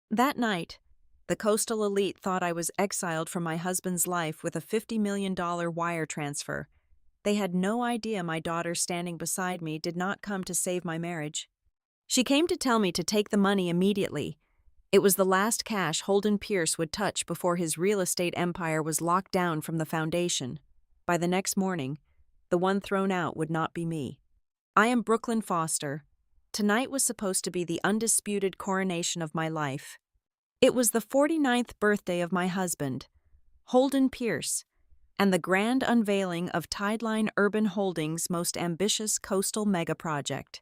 That night, the coastal elite thought I was exiled from my husband's life with a $50 million wire transfer. They had no idea my daughter standing beside me did not come to save my marriage. She came to tell me to take the money immediately. It was the last cash Holden Pierce would touch before his real estate empire was locked down from the foundation. By the next morning, the one thrown out would not be me. I am Brooklyn Foster. Tonight was supposed to be the undisputed coronation of my life. It was the 49th birthday of my husband, Holden Pierce, and the grand unveiling of Tideline Urban Holdings' most ambitious coastal mega project.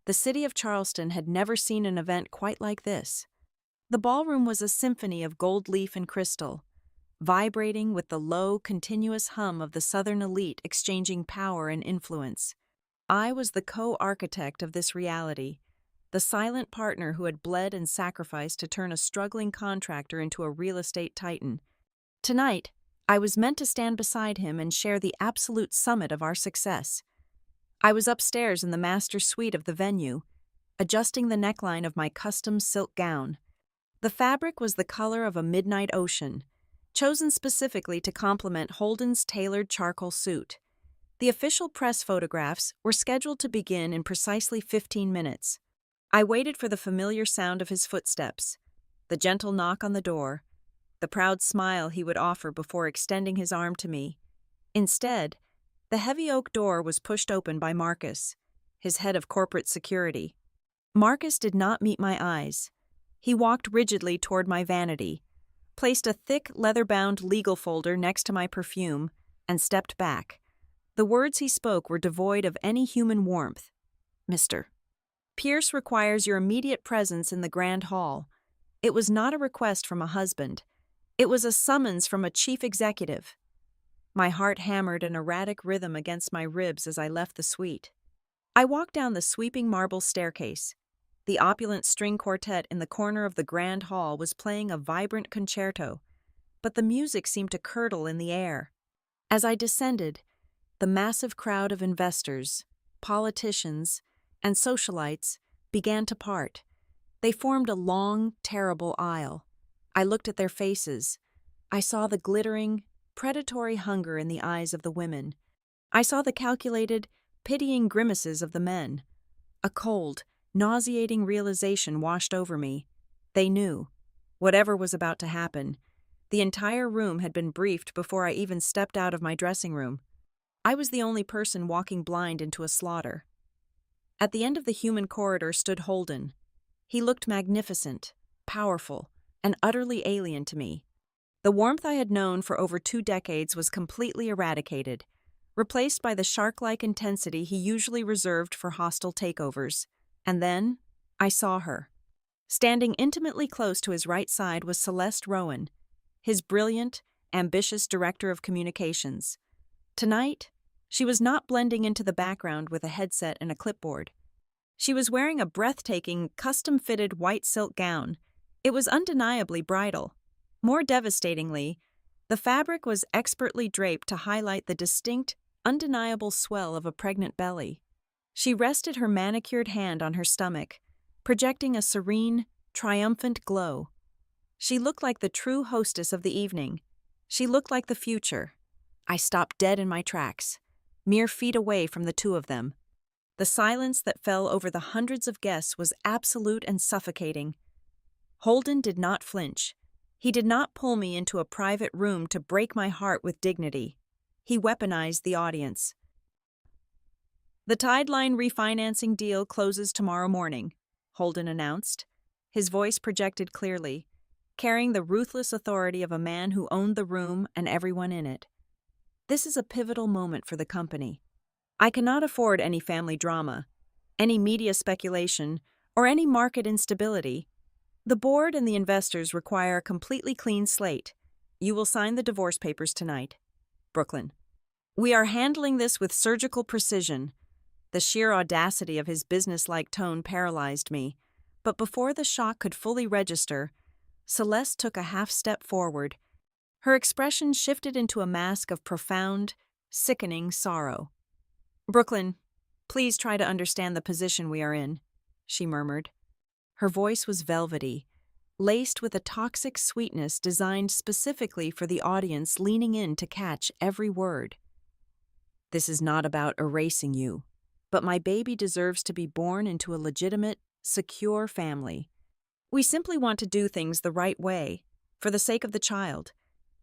The city of Charleston had never seen an event quite like this. The ballroom was a symphony of gold leaf and crystal, vibrating with the low, continuous hum of the Southern elite exchanging power and influence. I was the co-architect of this reality, the silent partner who had bled and sacrificed to turn a struggling contractor into a real estate titan. Tonight, I was meant to stand beside him and share the absolute summit of our success. I was upstairs in the master suite of the venue, adjusting the neckline of my custom silk gown. The fabric was the color of a midnight ocean, chosen specifically to complement Holden's tailored charcoal suit. The official press photographs were scheduled to begin in precisely 15 minutes. I waited for the familiar sound of his footsteps, the gentle knock on the door, the proud smile he would offer before extending his arm to me. Instead, the heavy oak door was pushed open by Marcus, his head of corporate security. Marcus did not meet my eyes. He walked rigidly toward my vanity, placed a thick, leather-bound legal folder next to my perfume, and stepped back. The words he spoke were devoid of any human warmth. "Mr. Pierce requires your immediate presence in the Grand Hall." It was not a request from a husband. It was a summons from a chief executive. My heart hammered an erratic rhythm against my ribs as I left the suite. I walked down the sweeping marble staircase. The opulent string quartet in the corner of the Grand Hall was playing a vibrant concerto, but the music seemed to curdle in the air. As I descended, the massive crowd of investors, politicians, and socialites began to part. They formed a long, terrible aisle. I looked at their faces. I saw the glittering, predatory hunger in the eyes of the women. I saw the calculated, pitying grimaces of the men. A cold, nauseating realization washed over me. They knew. Whatever was about to happen, the entire room had been briefed before I even stepped out of my dressing room. I was the only person walking blind into a slaughter. At the end of the human corridor stood Holden. He looked magnificent, powerful, and utterly alien to me. The warmth I had known for over 2 decades was completely eradicated, replaced by the shark-like intensity he usually reserved for hostile takeovers. And then, I saw her. Standing intimately close to his right side was Celeste Rowan, his brilliant, ambitious director of communications. Tonight, she was not blending into the background with a headset and a clipboard. She was wearing a breathtaking, custom-fitted white silk gown. It was undeniably bridal. More devastatingly, the fabric was expertly draped to highlight the distinct, undeniable swell of a pregnant belly. She rested her manicured hand on her stomach, projecting a serene, triumphant glow. She looked like the true hostess of the evening. She looked like the future. I stopped dead in my tracks, mere feet away from the two of them. The silence that fell over the hundreds of guests was absolute and suffocating. Holden did not flinch. He did not pull me into a private room to break my heart with dignity. He weaponized the audience. "The Tideline refinancing deal closes tomorrow morning," Holden announced. His voice projected clearly, carrying the ruthless authority of a man who owned the room and everyone in it. "This is a pivotal moment for the company. I cannot afford any family drama, any media speculation, or any market instability. The board and the investors require a completely clean slate. You will sign the divorce papers tonight. Brooklyn. We are handling this with surgical precision." The sheer audacity of his businesslike tone paralyzed me, but before the shock could fully register, Celeste took a half-step forward. Her expression shifted into a mask of profound, sickening sorrow. "Brooklyn, please try to understand the position we are in," she murmured. Her voice was velvety, laced with a toxic sweetness designed specifically for the audience leaning in to catch every word. This is not about erasing you, but my baby deserves to be born into a legitimate, secure family. We simply want to do things the right way, for the sake of the child.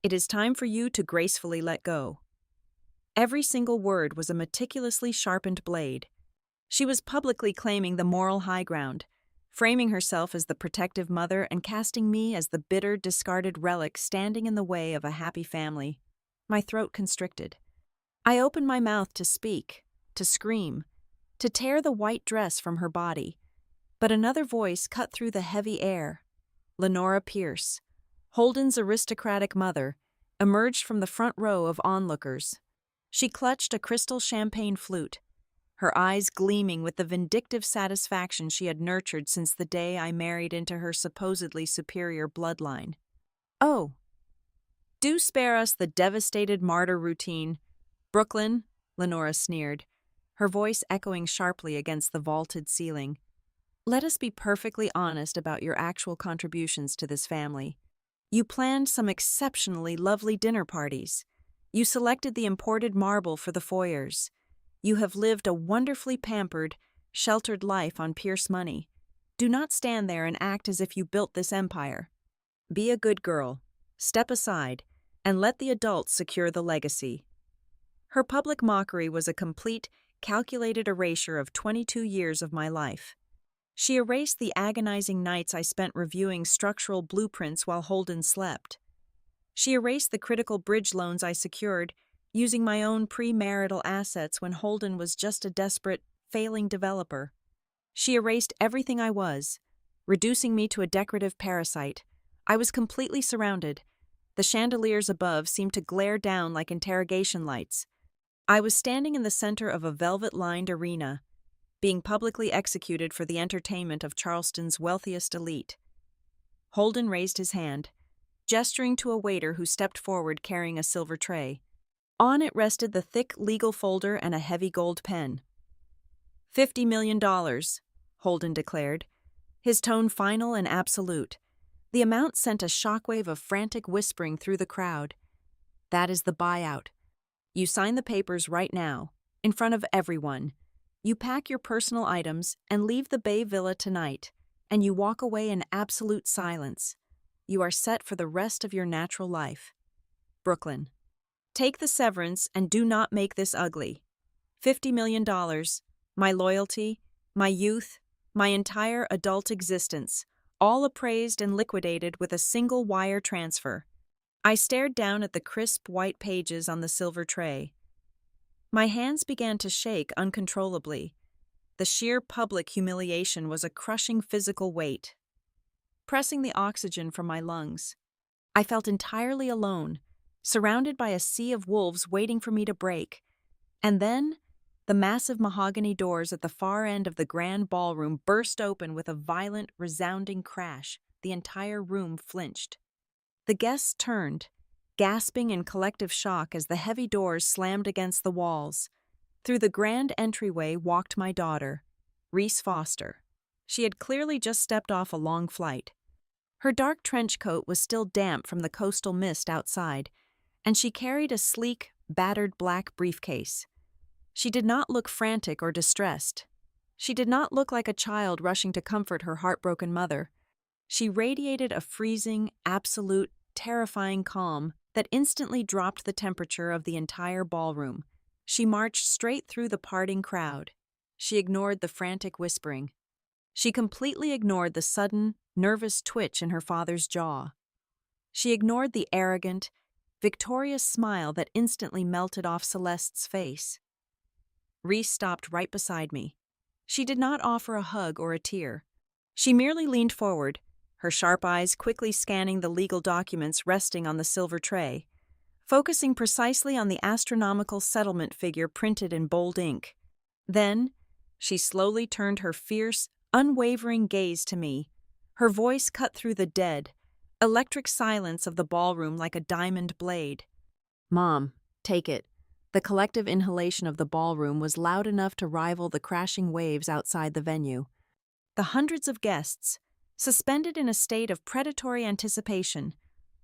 It is time for you to gracefully let go. Every single word was a meticulously sharpened blade. She was publicly claiming the moral high ground, framing herself as the protective mother and casting me as the bitter, discarded relic standing in the way of a happy family. My throat constricted. I opened my mouth to speak, to scream, to tear the white dress from her body. But another voice cut through the heavy air. Lenora Pierce, Holden's aristocratic mother, emerged from the front row of onlookers. She clutched a crystal champagne flute, her eyes gleaming with the vindictive satisfaction she had nurtured since the day I married into her supposedly superior bloodline. "Oh, do spare us the devastated martyr routine, Brooklyn," Lenora sneered, her voice echoing sharply against the vaulted ceiling. "Let us be perfectly honest about your actual contributions to this family. You planned some exceptionally lovely dinner parties. You selected the imported marble for the foyers. You have lived a wonderfully pampered, sheltered life on Pierce money. Do not stand there and act as if you built this empire. Be a good girl, step aside, and let the adults secure the legacy." Her public mockery was a complete, calculated erasure of 22 years of my life. She erased the agonizing nights I spent reviewing structural blueprints while Holden slept. She erased the critical bridge loans I secured, using my own premarital assets when Holden was just a desperate, failing developer. She erased everything I was, reducing me to a decorative parasite. I was completely surrounded. The chandeliers above seemed to glare down like interrogation lights. I was standing in the center of a velvet-lined arena, being publicly executed for the entertainment of Charleston's wealthiest elite. Holden raised his hand, gesturing to a waiter who stepped forward carrying a silver tray. On it rested the thick legal folder and a heavy gold pen. $50 million, Holden declared, his tone final and absolute. The amount sent a shockwave of frantic whispering through the crowd. "That is the buyout. You sign the papers right now, in front of everyone. You pack your personal items and leave the Bay Villa tonight, and you walk away in absolute silence. You are set for the rest of your natural life. Brooklyn. Take the severance and do not make this ugly. $50 million, my loyalty, my youth, my entire adult existence, all appraised and liquidated with a single wire transfer." I stared down at the crisp white pages on the silver tray. My hands began to shake uncontrollably. The sheer public humiliation was a crushing physical weight, pressing the oxygen from my lungs. I felt entirely alone, surrounded by a sea of wolves waiting for me to break. And then, the massive mahogany doors at the far end of the grand ballroom burst open with a violent, resounding crash. The entire room flinched. The guests turned, gasping in collective shock as the heavy doors slammed against the walls. Through the grand entryway walked my daughter, Reese Foster. She had clearly just stepped off a long flight. Her dark trench coat was still damp from the coastal mist outside, and she carried a sleek, battered black briefcase. She did not look frantic or distressed. She did not look like a child rushing to comfort her heartbroken mother. She radiated a freezing, absolute, terrifying calm that instantly dropped the temperature of the entire ballroom. She marched straight through the parting crowd. She ignored the frantic whispering. She completely ignored the sudden, nervous twitch in her father's jaw. She ignored the arrogant, victorious smile that instantly melted off Celeste's face. Reese stopped right beside me. She did not offer a hug or a tear. She merely leaned forward, her sharp eyes quickly scanning the legal documents resting on the silver tray, focusing precisely on the astronomical settlement figure printed in bold ink. Then, she slowly turned her fierce, unwavering gaze to me. Her voice cut through the dead, electric silence of the ballroom like a diamond blade. "Mom, take it." The collective inhalation of the ballroom was loud enough to rival the crashing waves outside the venue. The hundreds of guests, Suspended in a state of predatory anticipation,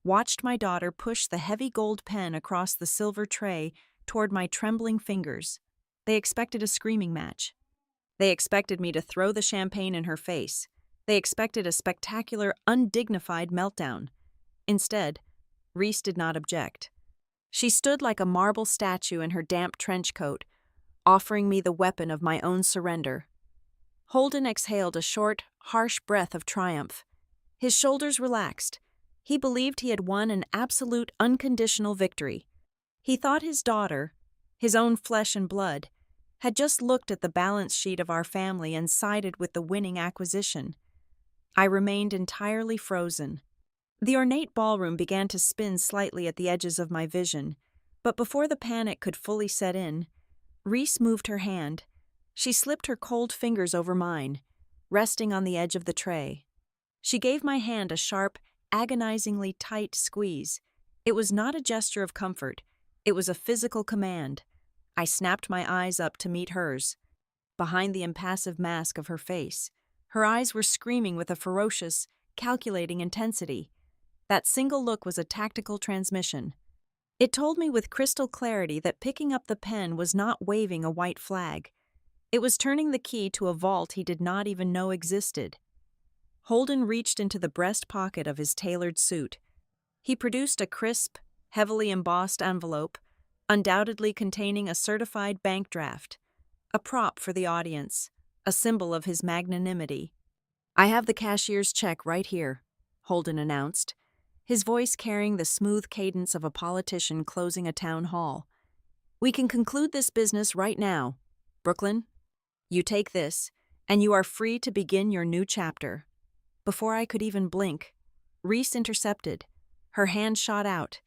watched my daughter push the heavy gold pen across the silver tray toward my trembling fingers. They expected a screaming match. They expected me to throw the champagne in her face. They expected a spectacular, undignified meltdown. Instead, Reese did not object. She stood like a marble statue in her damp trench coat, offering me the weapon of my own surrender. Holden exhaled a short, harsh breath of triumph. His shoulders relaxed. He believed he had won an absolute, unconditional victory. He thought his daughter, his own flesh and blood, had just looked at the balance sheet of our family and sided with the winning acquisition. I remained entirely frozen. The ornate ballroom began to spin slightly at the edges of my vision, but before the panic could fully set in, Reese moved her hand. She slipped her cold fingers over mine, resting on the edge of the tray. She gave my hand a sharp, agonizingly tight squeeze. It was not a gesture of comfort. It was a physical command. I snapped my eyes up to meet hers. Behind the impassive mask of her face, her eyes were screaming with a ferocious, calculating intensity. That single look was a tactical transmission. It told me with crystal clarity that picking up the pen was not waving a white flag. It was turning the key to a vault he did not even know existed. Holden reached into the breast pocket of his tailored suit. He produced a crisp, heavily embossed envelope, undoubtedly containing a certified bank draft, a prop for the audience, a symbol of his magnanimity. "I have the cashier's check right here," Holden announced, his voice carrying the smooth cadence of a politician closing a town hall. "We can conclude this business right now. Brooklyn, you take this, and you are free to begin your new chapter." Before I could even blink, Reese intercepted. Her hand shot out,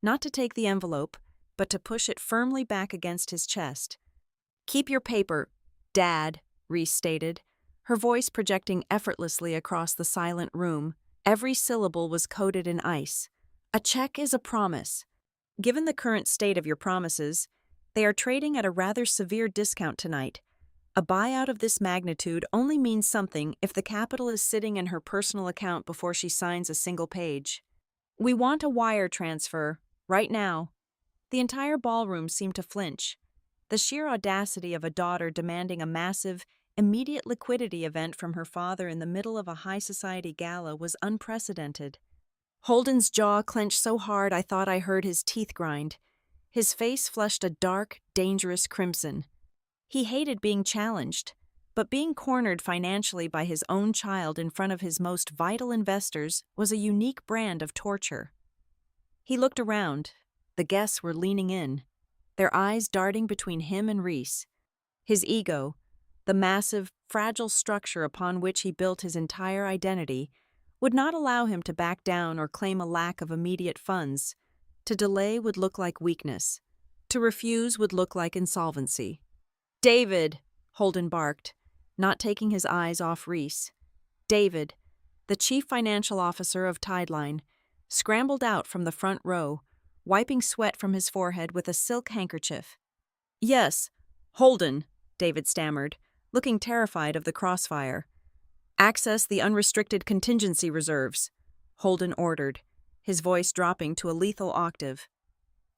not to take the envelope, but to push it firmly back against his chest. "Keep your paper, Dad," Reese stated, her voice projecting effortlessly across the silent room. Every syllable was coated in ice. "A check is a promise. Given the current state of your promises, they are trading at a rather severe discount tonight. A buyout of this magnitude only means something if the capital is sitting in her personal account before she signs a single page. We want a wire transfer, right now." The entire ballroom seemed to flinch. The sheer audacity of a daughter demanding a massive, immediate liquidity event from her father in the middle of a high society gala was unprecedented. Holden's jaw clenched so hard I thought I heard his teeth grind. His face flushed a dark, dangerous crimson. He hated being challenged, but being cornered financially by his own child in front of his most vital investors was a unique brand of torture. He looked around. The guests were leaning in, their eyes darting between him and Reese. His ego, the massive, fragile structure upon which he built his entire identity, would not allow him to back down or claim a lack of immediate funds. To delay would look like weakness. To refuse would look like insolvency. "David," Holden barked, not taking his eyes off Reese. David, the chief financial officer of Tideline, scrambled out from the front row, wiping sweat from his forehead with a silk handkerchief. "Yes, Holden," David stammered, looking terrified of the crossfire. "Access the unrestricted contingency reserves," Holden ordered, his voice dropping to a lethal octave.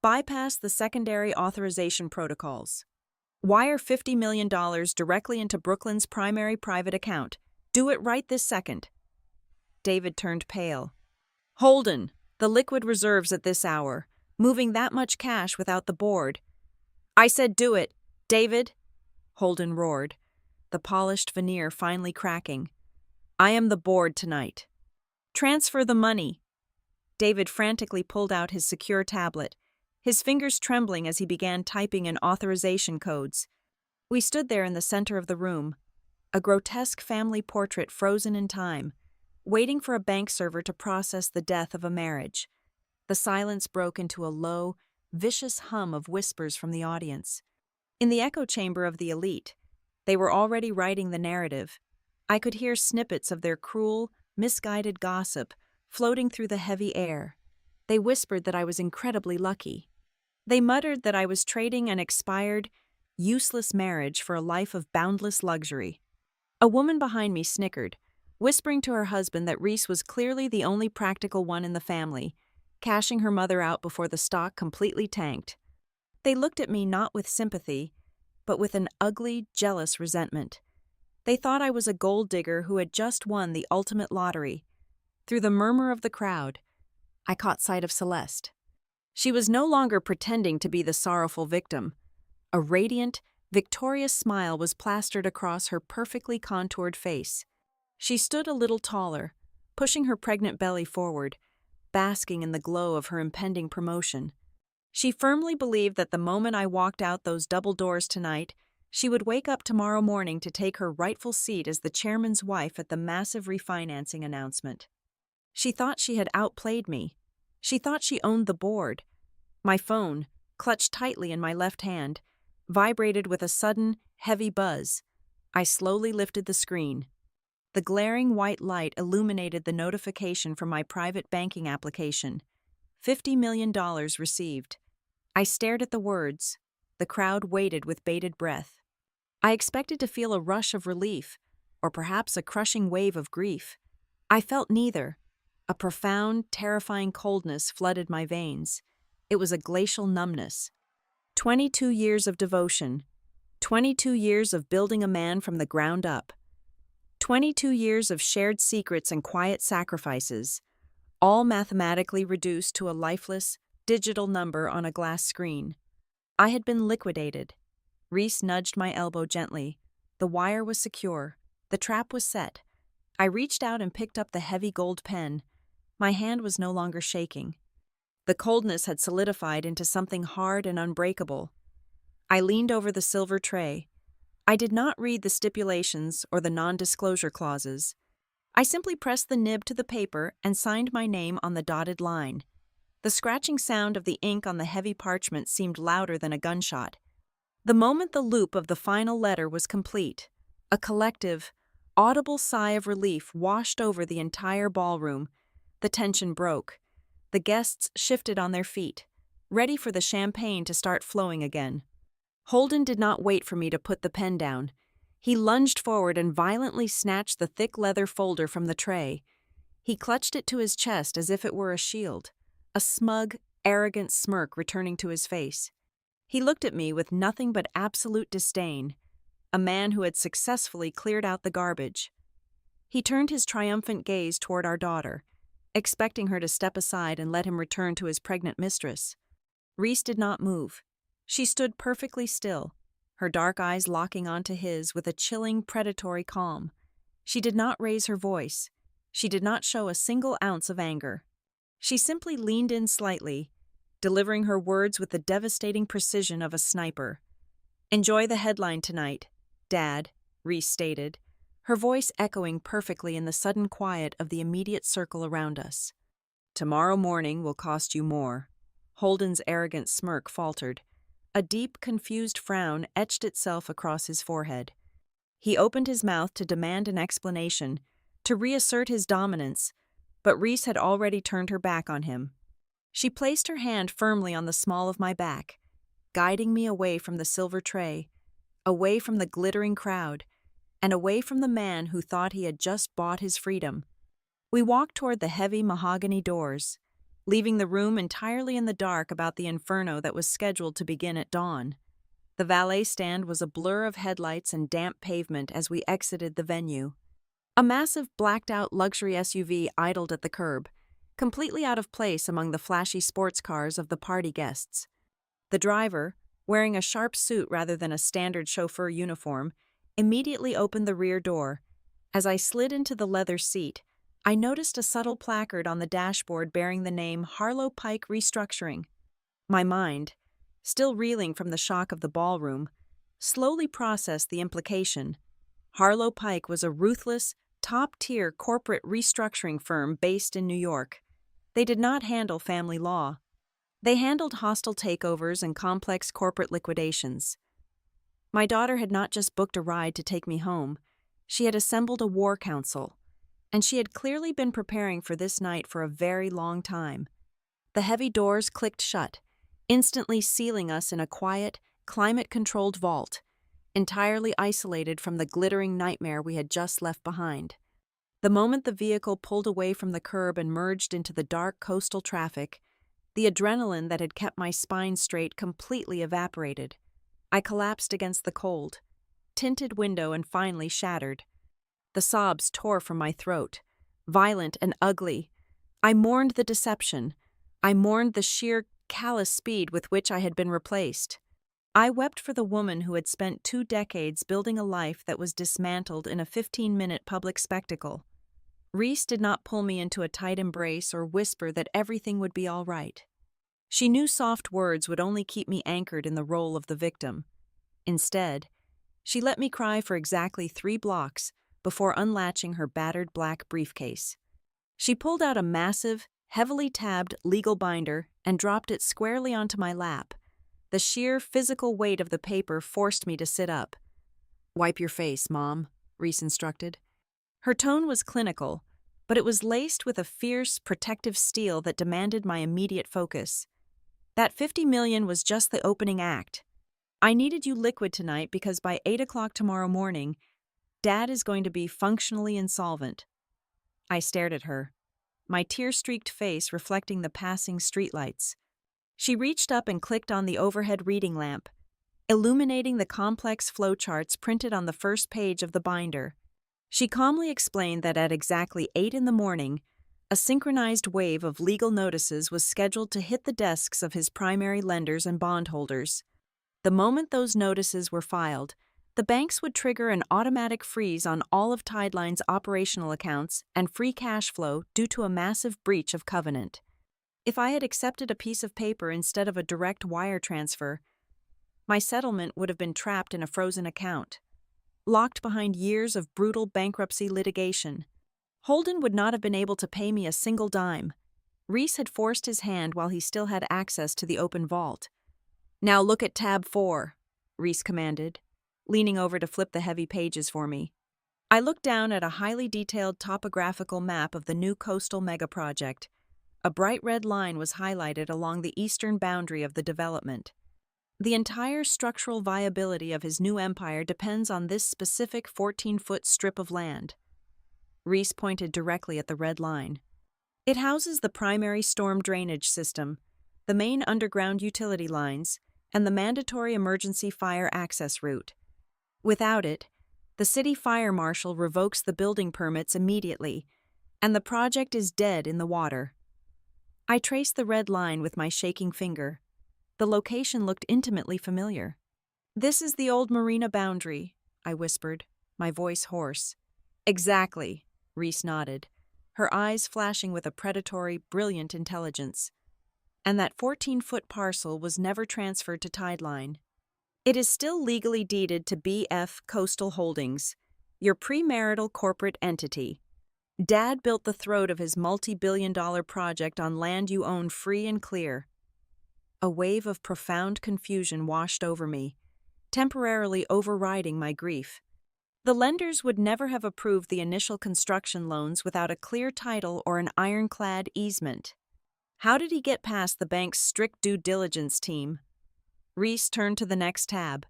"Bypass the secondary authorization protocols. Wire $50 million directly into Brooklyn's primary private account. Do it right this second." David turned pale. "Holden, the liquid reserves at this hour. Moving that much cash without the board." "I said do it, David," Holden roared, the polished veneer finally cracking. "I am the board tonight. Transfer the money." David frantically pulled out his secure tablet, his fingers trembling as he began typing in authorization codes. We stood there in the center of the room, a grotesque family portrait frozen in time, waiting for a bank server to process the death of a marriage. The silence broke into a low, vicious hum of whispers from the audience. In the echo chamber of the elite, they were already writing the narrative. I could hear snippets of their cruel, misguided gossip floating through the heavy air. They whispered that I was incredibly lucky. They muttered that I was trading an expired, useless marriage for a life of boundless luxury. A woman behind me snickered, whispering to her husband that Reese was clearly the only practical one in the family, cashing her mother out before the stock completely tanked. They looked at me not with sympathy, but with an ugly, jealous resentment. They thought I was a gold digger who had just won the ultimate lottery. Through the murmur of the crowd, I caught sight of Celeste. She was no longer pretending to be the sorrowful victim. A radiant, victorious smile was plastered across her perfectly contoured face. She stood a little taller, pushing her pregnant belly forward, basking in the glow of her impending promotion. She firmly believed that the moment I walked out those double doors tonight, she would wake up tomorrow morning to take her rightful seat as the chairman's wife at the massive refinancing announcement. She thought she had outplayed me. She thought she owned the board. My phone, clutched tightly in my left hand, vibrated with a sudden, heavy buzz. I slowly lifted the screen. The glaring white light illuminated the notification from my private banking application. $50 million received. I stared at the words. The crowd waited with bated breath. I expected to feel a rush of relief, or perhaps a crushing wave of grief. I felt neither. A profound, terrifying coldness flooded my veins. It was a glacial numbness. 22 years of devotion. 22 years of building a man from the ground up. 22 years of shared secrets and quiet sacrifices, all mathematically reduced to a lifeless, digital number on a glass screen. I had been liquidated. Reese nudged my elbow gently. The wire was secure. The trap was set. I reached out and picked up the heavy gold pen. My hand was no longer shaking. The coldness had solidified into something hard and unbreakable. I leaned over the silver tray. I did not read the stipulations or the non-disclosure clauses. I simply pressed the nib to the paper and signed my name on the dotted line. The scratching sound of the ink on the heavy parchment seemed louder than a gunshot. The moment the loop of the final letter was complete, a collective, audible sigh of relief washed over the entire ballroom. The tension broke. The guests shifted on their feet, ready for the champagne to start flowing again. Holden did not wait for me to put the pen down. He lunged forward and violently snatched the thick leather folder from the tray. He clutched it to his chest as if it were a shield, a smug, arrogant smirk returning to his face. He looked at me with nothing but absolute disdain, a man who had successfully cleared out the garbage. He turned his triumphant gaze toward our daughter, expecting her to step aside and let him return to his pregnant mistress. Reese did not move. She stood perfectly still, her dark eyes locking onto his with a chilling, predatory calm. She did not raise her voice. She did not show a single ounce of anger. She simply leaned in slightly, delivering her words with the devastating precision of a sniper. "Enjoy the headline tonight, Dad," Reese stated, her voice echoing perfectly in the sudden quiet of the immediate circle around us. "Tomorrow morning will cost you more." Holden's arrogant smirk faltered. A deep, confused frown etched itself across his forehead. He opened his mouth to demand an explanation, to reassert his dominance, but Reese had already turned her back on him. She placed her hand firmly on the small of my back, guiding me away from the silver tray, away from the glittering crowd, and away from the man who thought he had just bought his freedom. We walked toward the heavy mahogany doors, leaving the room entirely in the dark about the inferno that was scheduled to begin at dawn. The valet stand was a blur of headlights and damp pavement as we exited the venue. A massive blacked-out luxury SUV idled at the curb, completely out of place among the flashy sports cars of the party guests. The driver, wearing a sharp suit rather than a standard chauffeur uniform, immediately opened the rear door. As I slid into the leather seat, I noticed a subtle placard on the dashboard bearing the name Harlow Pike Restructuring. My mind, still reeling from the shock of the ballroom, slowly processed the implication. Harlow Pike was a ruthless, top-tier corporate restructuring firm based in New York. They did not handle family law. They handled hostile takeovers and complex corporate liquidations. My daughter had not just booked a ride to take me home. She had assembled a war council, and she had clearly been preparing for this night for a very long time. The heavy doors clicked shut, instantly sealing us in a quiet, climate-controlled vault, entirely isolated from the glittering nightmare we had just left behind. The moment the vehicle pulled away from the curb and merged into the dark coastal traffic, the adrenaline that had kept my spine straight completely evaporated. I collapsed against the cold, tinted window and finally shattered. The sobs tore from my throat, violent and ugly. I mourned the deception. I mourned the sheer, callous speed with which I had been replaced. I wept for the woman who had spent 2 decades building a life that was dismantled in a 15-minute public spectacle. Reese did not pull me into a tight embrace or whisper that everything would be all right. She knew soft words would only keep me anchored in the role of the victim. Instead, she let me cry for exactly 3 blocks before unlatching her battered black briefcase. She pulled out a massive, heavily tabbed legal binder and dropped it squarely onto my lap. The sheer physical weight of the paper forced me to sit up. "Wipe your face, Mom," Reese instructed. Her tone was clinical, but it was laced with a fierce, protective steel that demanded my immediate focus. That $50 million was just the opening act. I needed you liquid tonight because by 8 o'clock tomorrow morning, Dad is going to be functionally insolvent. I stared at her, my tear-streaked face reflecting the passing streetlights. She reached up and clicked on the overhead reading lamp, illuminating the complex flowcharts printed on the first page of the binder. She calmly explained that at exactly 8 in the morning, a synchronized wave of legal notices was scheduled to hit the desks of his primary lenders and bondholders. The moment those notices were filed, the banks would trigger an automatic freeze on all of Tideline's operational accounts and free cash flow due to a massive breach of covenant. If I had accepted a piece of paper instead of a direct wire transfer, my settlement would have been trapped in a frozen account, locked behind years of brutal bankruptcy litigation. Holden would not have been able to pay me a single dime. Reese had forced his hand while he still had access to the open vault. "Now look at tab 4, Reese commanded, leaning over to flip the heavy pages for me. I looked down at a highly detailed topographical map of the new coastal megaproject. A bright red line was highlighted along the eastern boundary of the development. The entire structural viability of his new empire depends on this specific 14-foot strip of land. Reese pointed directly at the red line. It houses the primary storm drainage system, the main underground utility lines, and the mandatory emergency fire access route. Without it, the city fire marshal revokes the building permits immediately, and the project is dead in the water. I traced the red line with my shaking finger. The location looked intimately familiar. "This is the old marina boundary," I whispered, my voice hoarse. "Exactly," Reese nodded, her eyes flashing with a predatory, brilliant intelligence. "And that 14-foot parcel was never transferred to Tideline. It is still legally deeded to BF Coastal Holdings, your premarital corporate entity. Dad built the throat of his multi-billion-dollar project on land you own free and clear." A wave of profound confusion washed over me, temporarily overriding my grief. The lenders would never have approved the initial construction loans without a clear title or an ironclad easement. How did he get past the bank's strict due diligence team? Reese turned to the next tab,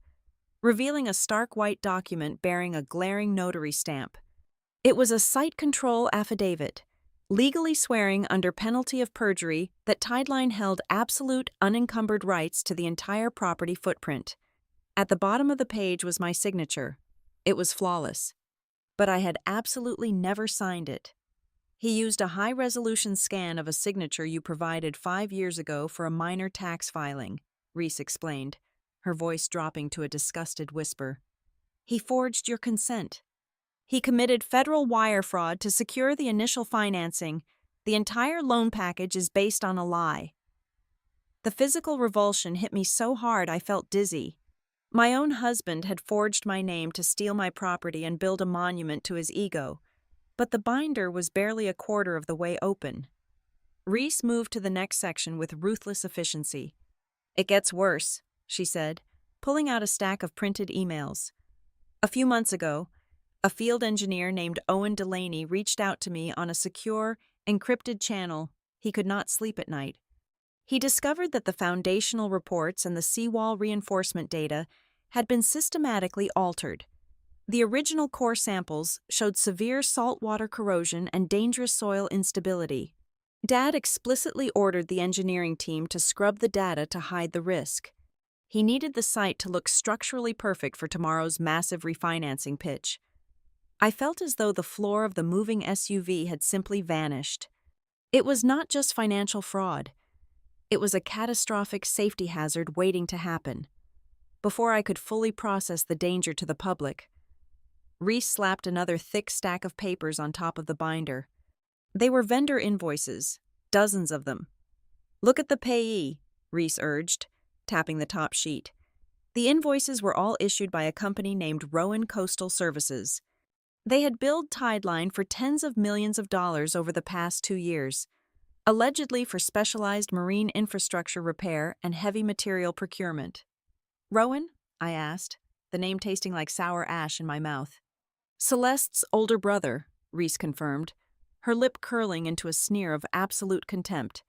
revealing a stark white document bearing a glaring notary stamp. It was a site control affidavit, legally swearing under penalty of perjury that Tideline held absolute unencumbered rights to the entire property footprint. At the bottom of the page was my signature. It was flawless, but I had absolutely never signed it. "He used a high-resolution scan of a signature you provided 5 years ago for a minor tax filing," Reese explained, her voice dropping to a disgusted whisper. "He forged your consent. He committed federal wire fraud to secure the initial financing. The entire loan package is based on a lie." The physical revulsion hit me so hard I felt dizzy. My own husband had forged my name to steal my property and build a monument to his ego, but the binder was barely a quarter of the way open. Reese moved to the next section with ruthless efficiency. "It gets worse," she said, pulling out a stack of printed emails. "A few months ago, a field engineer named Owen Delaney reached out to me on a secure, encrypted channel. He could not sleep at night. He discovered that the foundational reports and the seawall reinforcement data had been systematically altered. The original core samples showed severe saltwater corrosion and dangerous soil instability. Dad explicitly ordered the engineering team to scrub the data to hide the risk. He needed the site to look structurally perfect for tomorrow's massive refinancing pitch. I felt as though the floor of the moving SUV had simply vanished. It was not just financial fraud. It was a catastrophic safety hazard waiting to happen. Before I could fully process the danger to the public, Reese slapped another thick stack of papers on top of the binder. They were vendor invoices, dozens of them. "Look at the payee," Reese urged, tapping the top sheet. The invoices were all issued by a company named Rowan Coastal Services. They had billed Tideline for tens of millions of dollars over the past 2 years, allegedly for specialized marine infrastructure repair and heavy material procurement. "Rowan?" I asked, the name tasting like sour ash in my mouth. "Celeste's older brother," Reese confirmed, her lip curling into a sneer of absolute contempt.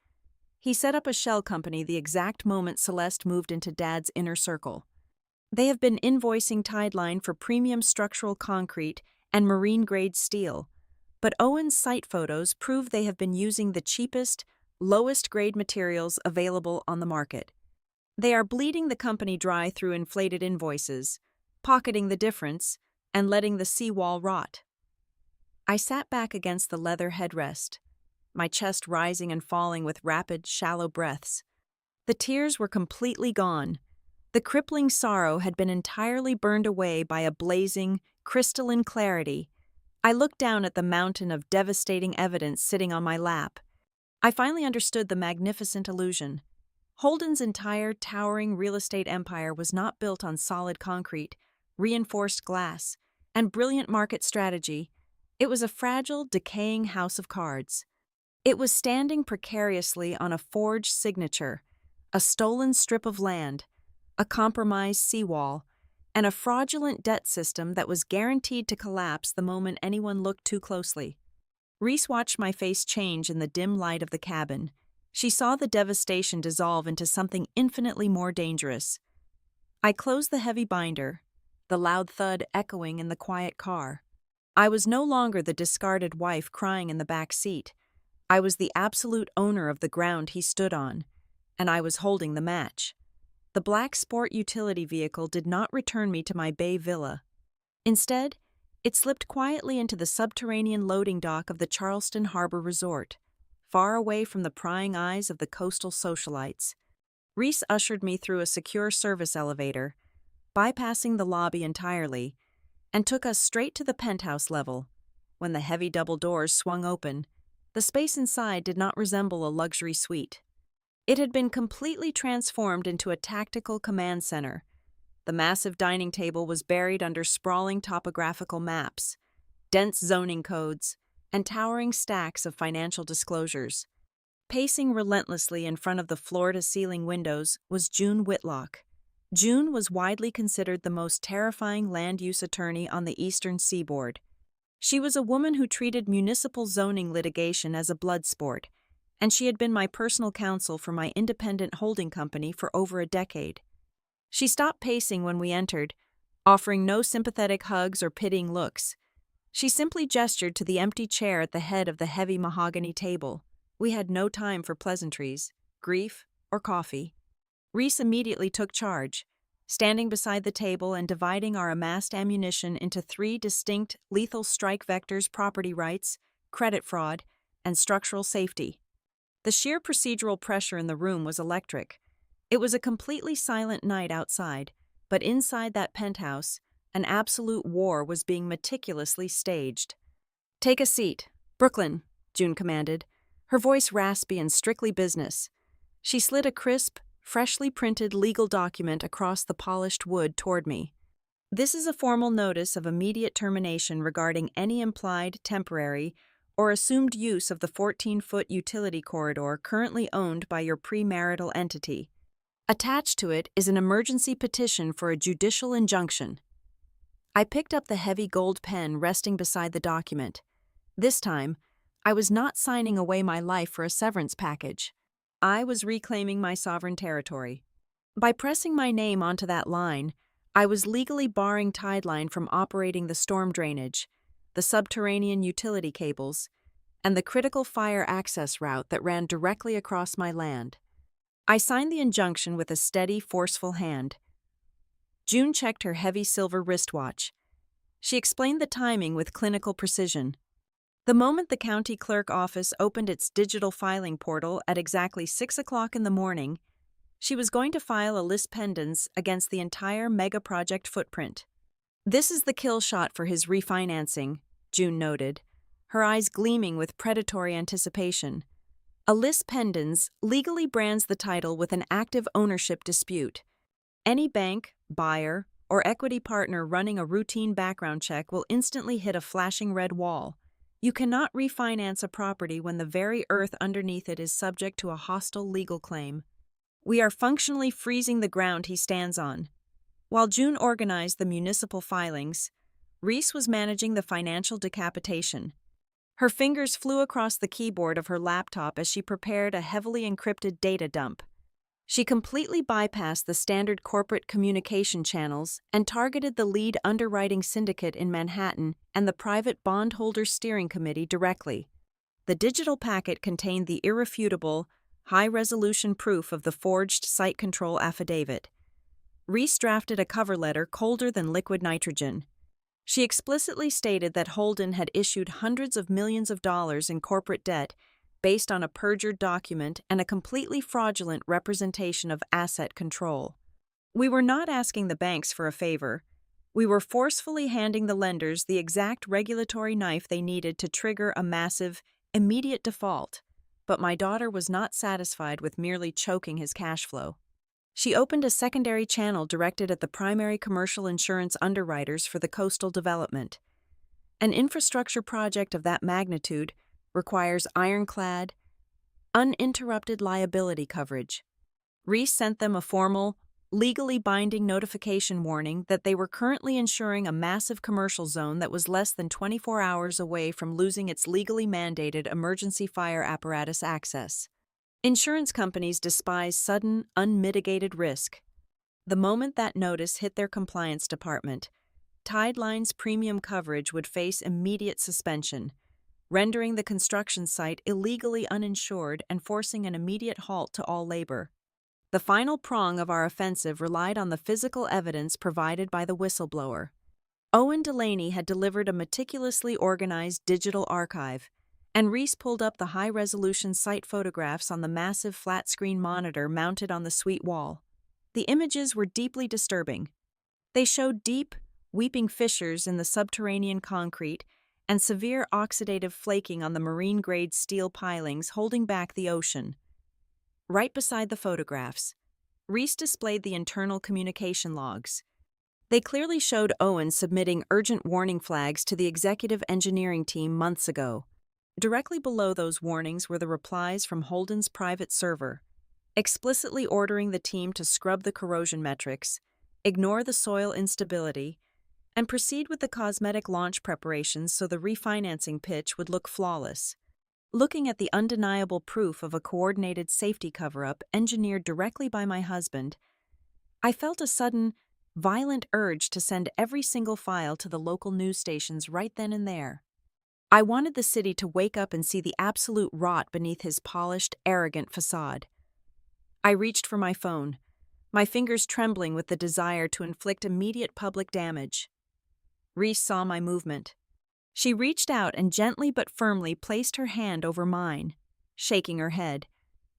"He set up a shell company the exact moment Celeste moved into Dad's inner circle. They have been invoicing Tideline for premium structural concrete and marine-grade steel, but Owen's site photos prove they have been using the cheapest, lowest-grade materials available on the market. They are bleeding the company dry through inflated invoices, pocketing the difference, and letting the seawall rot." I sat back against the leather headrest, my chest rising and falling with rapid, shallow breaths. The tears were completely gone. The crippling sorrow had been entirely burned away by a blazing, crystalline clarity. I looked down at the mountain of devastating evidence sitting on my lap. I finally understood the magnificent illusion. Holden's entire towering real estate empire was not built on solid concrete, reinforced glass, and brilliant market strategy. It was a fragile, decaying house of cards. It was standing precariously on a forged signature, a stolen strip of land, a compromised seawall, and a fraudulent debt system that was guaranteed to collapse the moment anyone looked too closely. Reese watched my face change in the dim light of the cabin. She saw the devastation dissolve into something infinitely more dangerous. I closed the heavy binder, the loud thud echoing in the quiet car. I was no longer the discarded wife crying in the back seat. I was the absolute owner of the ground he stood on, and I was holding the match. The black sport utility vehicle did not return me to my bay villa. Instead, it slipped quietly into the subterranean loading dock of the Charleston Harbor Resort, far away from the prying eyes of the coastal socialites. Reese ushered me through a secure service elevator, bypassing the lobby entirely, and took us straight to the penthouse level. When the heavy double doors swung open, the space inside did not resemble a luxury suite. It had been completely transformed into a tactical command center. The massive dining table was buried under sprawling topographical maps, dense zoning codes, and towering stacks of financial disclosures. Pacing relentlessly in front of the floor-to-ceiling windows was June Whitlock. June was widely considered the most terrifying land-use attorney on the eastern seaboard. She was a woman who treated municipal zoning litigation as a blood sport, and she had been my personal counsel for my independent holding company for over a decade. She stopped pacing when we entered, offering no sympathetic hugs or pitying looks. She simply gestured to the empty chair at the head of the heavy mahogany table. We had no time for pleasantries, grief, or coffee. Reese immediately took charge, standing beside the table and dividing our amassed ammunition into 3 distinct lethal strike vectors: property rights, credit fraud, and structural safety. The sheer procedural pressure in the room was electric. It was a completely silent night outside, but inside that penthouse, an absolute war was being meticulously staged. "Take a seat. Brooklyn," June commanded, her voice raspy and strictly business. She slid a crisp, freshly printed legal document across the polished wood toward me. "This is a formal notice of immediate termination regarding any implied, temporary, or assumed use of the 14-foot utility corridor currently owned by your premarital entity. Attached to it is an emergency petition for a judicial injunction." I picked up the heavy gold pen resting beside the document. This time, I was not signing away my life for a severance package. I was reclaiming my sovereign territory. By pressing my name onto that line, I was legally barring Tideline from operating the storm drainage, the subterranean utility cables, and the critical fire access route that ran directly across my land. I signed the injunction with a steady, forceful hand. June checked her heavy silver wristwatch. She explained the timing with clinical precision. The moment the county clerk office opened its digital filing portal at exactly 6 o'clock in the morning, she was going to file a lis pendens against the entire mega-project footprint. "This is the kill shot for his refinancing," June noted, her eyes gleaming with predatory anticipation. A lis pendens legally brands the title with an active ownership dispute. Any bank, buyer, or equity partner running a routine background check will instantly hit a flashing red wall. You cannot refinance a property when the very earth underneath it is subject to a hostile legal claim. We are functionally freezing the ground he stands on. While June organized the municipal filings, Reese was managing the financial decapitation. Her fingers flew across the keyboard of her laptop as she prepared a heavily encrypted data dump. She completely bypassed the standard corporate communication channels and targeted the lead underwriting syndicate in Manhattan and the private bondholder steering committee directly. The digital packet contained the irrefutable, high-resolution proof of the forged site control affidavit. Reese drafted a cover letter colder than liquid nitrogen. She explicitly stated that Holden had issued hundreds of millions of dollars in corporate debt based on a perjured document and a completely fraudulent representation of asset control. We were not asking the banks for a favor. We were forcefully handing the lenders the exact regulatory knife they needed to trigger a massive, immediate default. But my daughter was not satisfied with merely choking his cash flow. She opened a secondary channel directed at the primary commercial insurance underwriters for the coastal development. An infrastructure project of that magnitude requires ironclad, uninterrupted liability coverage. Reese sent them a formal, legally binding notification warning that they were currently insuring a massive commercial zone that was less than 24 hours away from losing its legally mandated emergency fire apparatus access. Insurance companies despise sudden, unmitigated risk. The moment that notice hit their compliance department, Tideline's premium coverage would face immediate suspension, rendering the construction site illegally uninsured and forcing an immediate halt to all labor. The final prong of our offensive relied on the physical evidence provided by the whistleblower. Owen Delaney had delivered a meticulously organized digital archive, and Reese pulled up the high-resolution site photographs on the massive flat-screen monitor mounted on the suite wall. The images were deeply disturbing. They showed deep, weeping fissures in the subterranean concrete and severe oxidative flaking on the marine-grade steel pilings holding back the ocean. Right beside the photographs, Reese displayed the internal communication logs. They clearly showed Owen submitting urgent warning flags to the executive engineering team months ago. Directly below those warnings were the replies from Holden's private server, explicitly ordering the team to scrub the corrosion metrics, ignore the soil instability, and proceed with the cosmetic launch preparations so the refinancing pitch would look flawless. Looking at the undeniable proof of a coordinated safety cover-up engineered directly by my husband, I felt a sudden, violent urge to send every single file to the local news stations right then and there. I wanted the city to wake up and see the absolute rot beneath his polished, arrogant facade. I reached for my phone, my fingers trembling with the desire to inflict immediate public damage. Reese saw my movement. She reached out and gently but firmly placed her hand over mine, shaking her head.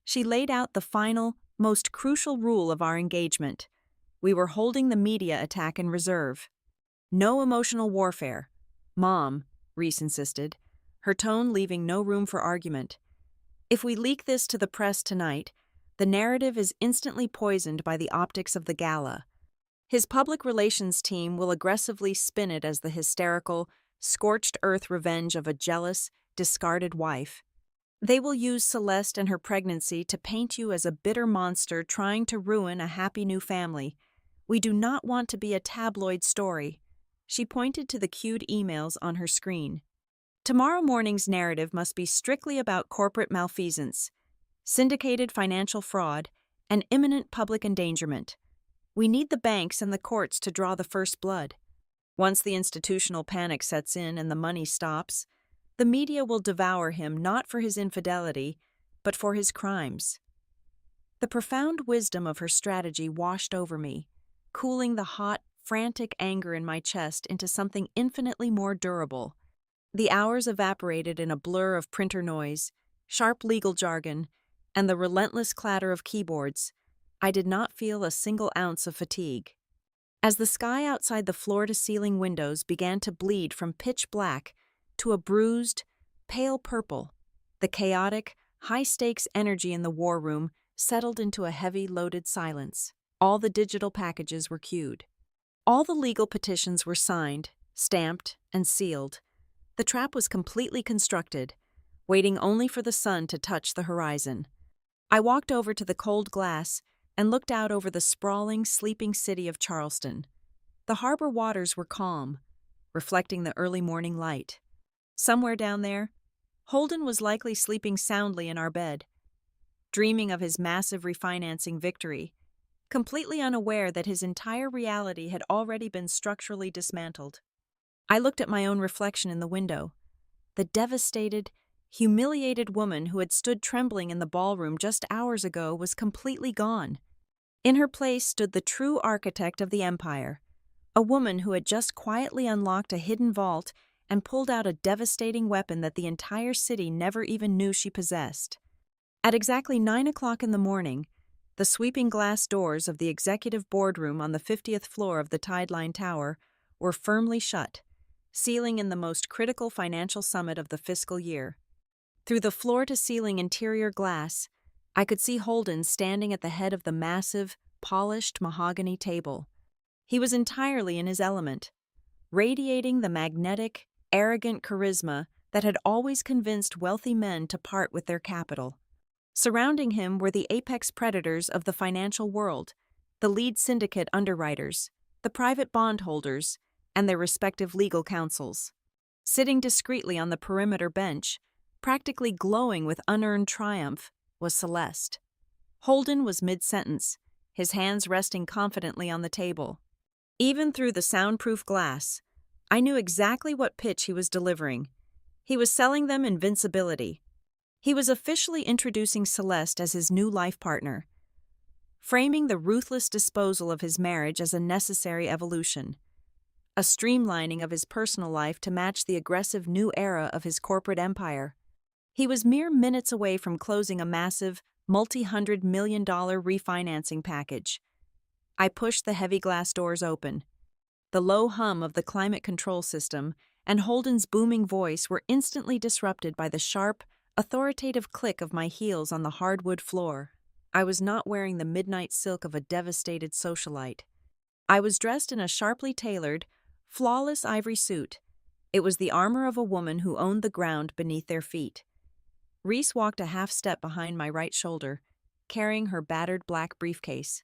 She laid out the final, most crucial rule of our engagement. We were holding the media attack in reserve. No emotional warfare. Mom, Reese insisted, her tone leaving no room for argument. If we leak this to the press tonight, the narrative is instantly poisoned by the optics of the gala. His public relations team will aggressively spin it as the hysterical, scorched earth revenge of a jealous, discarded wife. They will use Celeste and her pregnancy to paint you as a bitter monster trying to ruin a happy new family. We do not want to be a tabloid story. She pointed to the queued emails on her screen. Tomorrow morning's narrative must be strictly about corporate malfeasance, syndicated financial fraud, and imminent public endangerment. We need the banks and the courts to draw the first blood. Once the institutional panic sets in and the money stops, the media will devour him not for his infidelity, but for his crimes. The profound wisdom of her strategy washed over me, cooling the hot, frantic anger in my chest into something infinitely more durable. The hours evaporated in a blur of printer noise, sharp legal jargon, and the relentless clatter of keyboards. I did not feel a single ounce of fatigue. As the sky outside the floor-to-ceiling windows began to bleed from pitch black to a bruised, pale purple, the chaotic, high-stakes energy in the war room settled into a heavy, loaded silence. All the digital packages were queued. All the legal petitions were signed, stamped, and sealed. The trap was completely constructed, waiting only for the sun to touch the horizon. I walked over to the cold glass and looked out over the sprawling, sleeping city of Charleston. The harbor waters were calm, reflecting the early morning light. Somewhere down there, Holden was likely sleeping soundly in our bed, dreaming of his massive refinancing victory, completely unaware that his entire reality had already been structurally dismantled. I looked at my own reflection in the window. The devastated, humiliated woman who had stood trembling in the ballroom just hours ago was completely gone. In her place stood the true architect of the empire, a woman who had just quietly unlocked a hidden vault and pulled out a devastating weapon that the entire city never even knew she possessed. At exactly 9 o'clock in the morning, the sweeping glass doors of the executive boardroom on the 50th floor of the Tideline Tower were firmly shut, sealing in the most critical financial summit of the fiscal year. Through the floor-to-ceiling interior glass, I could see Holden standing at the head of the massive, polished mahogany table. He was entirely in his element, radiating the magnetic, arrogant charisma that had always convinced wealthy men to part with their capital. Surrounding him were the apex predators of the financial world, the lead syndicate underwriters, the private bondholders, and their respective legal counsels. Sitting discreetly on the perimeter bench, practically glowing with unearned triumph, was Celeste. Holden was mid-sentence, his hands resting confidently on the table. Even through the soundproof glass, I knew exactly what pitch he was delivering. He was selling them invincibility. He was officially introducing Celeste as his new life partner, framing the ruthless disposal of his marriage as a necessary evolution, a streamlining of his personal life to match the aggressive new era of his corporate empire. He was mere minutes away from closing a massive, multi-hundred-million-dollar refinancing package. I pushed the heavy glass doors open. The low hum of the climate control system and Holden's booming voice were instantly disrupted by the sharp, authoritative click of my heels on the hardwood floor. I was not wearing the midnight silk of a devastated socialite. I was dressed in a sharply tailored, flawless ivory suit. It was the armor of a woman who owned the ground beneath their feet. Reese walked a half-step behind my right shoulder, carrying her battered black briefcase.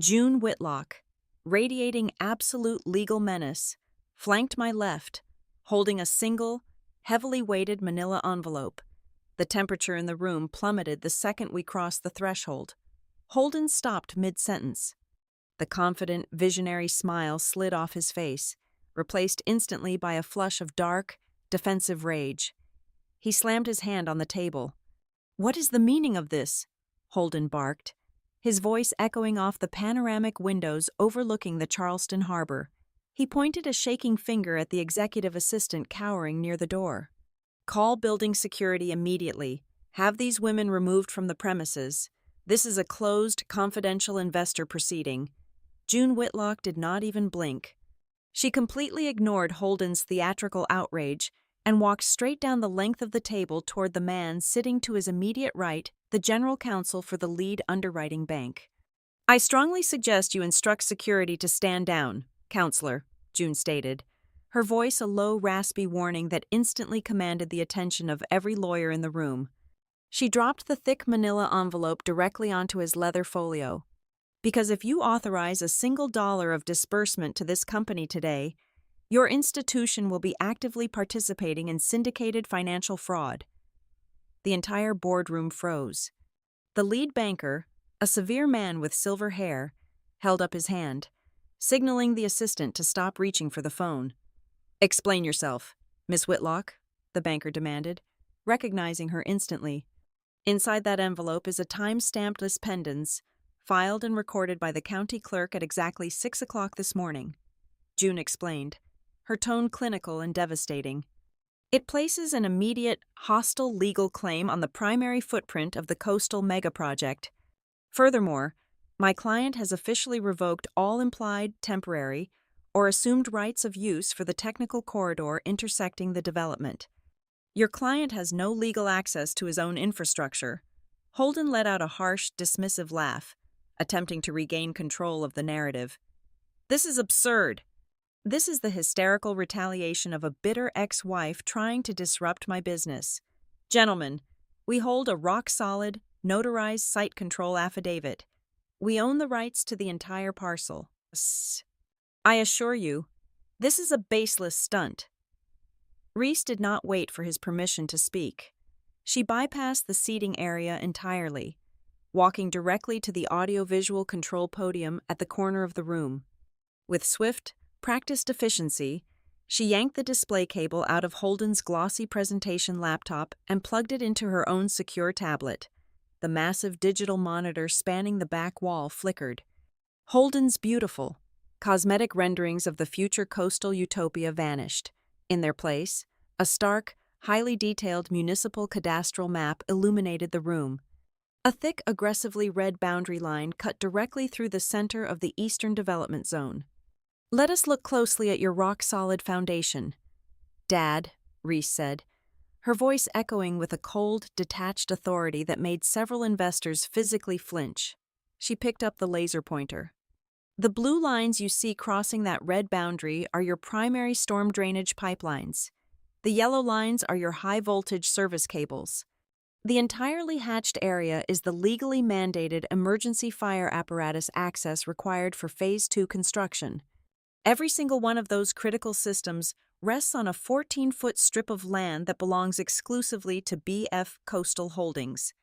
June Whitlock, radiating absolute legal menace, flanked my left, holding a single, heavily weighted manila envelope. The temperature in the room plummeted the second we crossed the threshold. Holden stopped mid-sentence. The confident, visionary smile slid off his face, replaced instantly by a flush of dark, defensive rage. He slammed his hand on the table. "What is the meaning of this?" Holden barked, his voice echoing off the panoramic windows overlooking the Charleston harbor. He pointed a shaking finger at the executive assistant cowering near the door. "Call building security immediately. Have these women removed from the premises. This is a closed, confidential investor proceeding." June Whitlock did not even blink. She completely ignored Holden's theatrical outrage and walked straight down the length of the table toward the man sitting to his immediate right, the general counsel for the lead underwriting bank. "I strongly suggest you instruct security to stand down, counselor," June stated, her voice a low, raspy warning that instantly commanded the attention of every lawyer in the room. She dropped the thick manila envelope directly onto his leather folio. "Because if you authorize a single dollar of disbursement to this company today, your institution will be actively participating in syndicated financial fraud." The entire boardroom froze. The lead banker, a severe man with silver hair, held up his hand, signaling the assistant to stop reaching for the phone. "Explain yourself, Miss Whitlock," the banker demanded, recognizing her instantly. "Inside that envelope is a time-stamped list pendants, filed and recorded by the county clerk at exactly 6 o'clock this morning," June explained, her tone clinical and devastating. "It places an immediate, hostile legal claim on the primary footprint of the coastal megaproject. Furthermore, my client has officially revoked all implied, temporary, or assumed rights of use for the technical corridor intersecting the development. Your client has no legal access to his own infrastructure." Holden let out a harsh, dismissive laugh, attempting to regain control of the narrative. "This is absurd. This is the hysterical retaliation of a bitter ex-wife trying to disrupt my business. Gentlemen, we hold a rock-solid, notarized site control affidavit. We own the rights to the entire parcel. I assure you, this is a baseless stunt." Reese did not wait for his permission to speak. She bypassed the seating area entirely, walking directly to the audiovisual control podium at the corner of the room. With swift, practiced efficiency, she yanked the display cable out of Holden's glossy presentation laptop and plugged it into her own secure tablet. The massive digital monitor spanning the back wall flickered. Holden's beautiful, cosmetic renderings of the future coastal utopia vanished. In their place, a stark, highly detailed municipal cadastral map illuminated the room. A thick, aggressively red boundary line cut directly through the center of the Eastern Development Zone. "Let us look closely at your rock-solid foundation, Dad," Reese said, her voice echoing with a cold, detached authority that made several investors physically flinch. She picked up the laser pointer. "The blue lines you see crossing that red boundary are your primary storm drainage pipelines. The yellow lines are your high-voltage service cables. The entirely hatched area is the legally mandated emergency fire apparatus access required for Phase 2 construction. Every single one of those critical systems rests on a 14-foot strip of land that belongs exclusively to BF Coastal Holdings."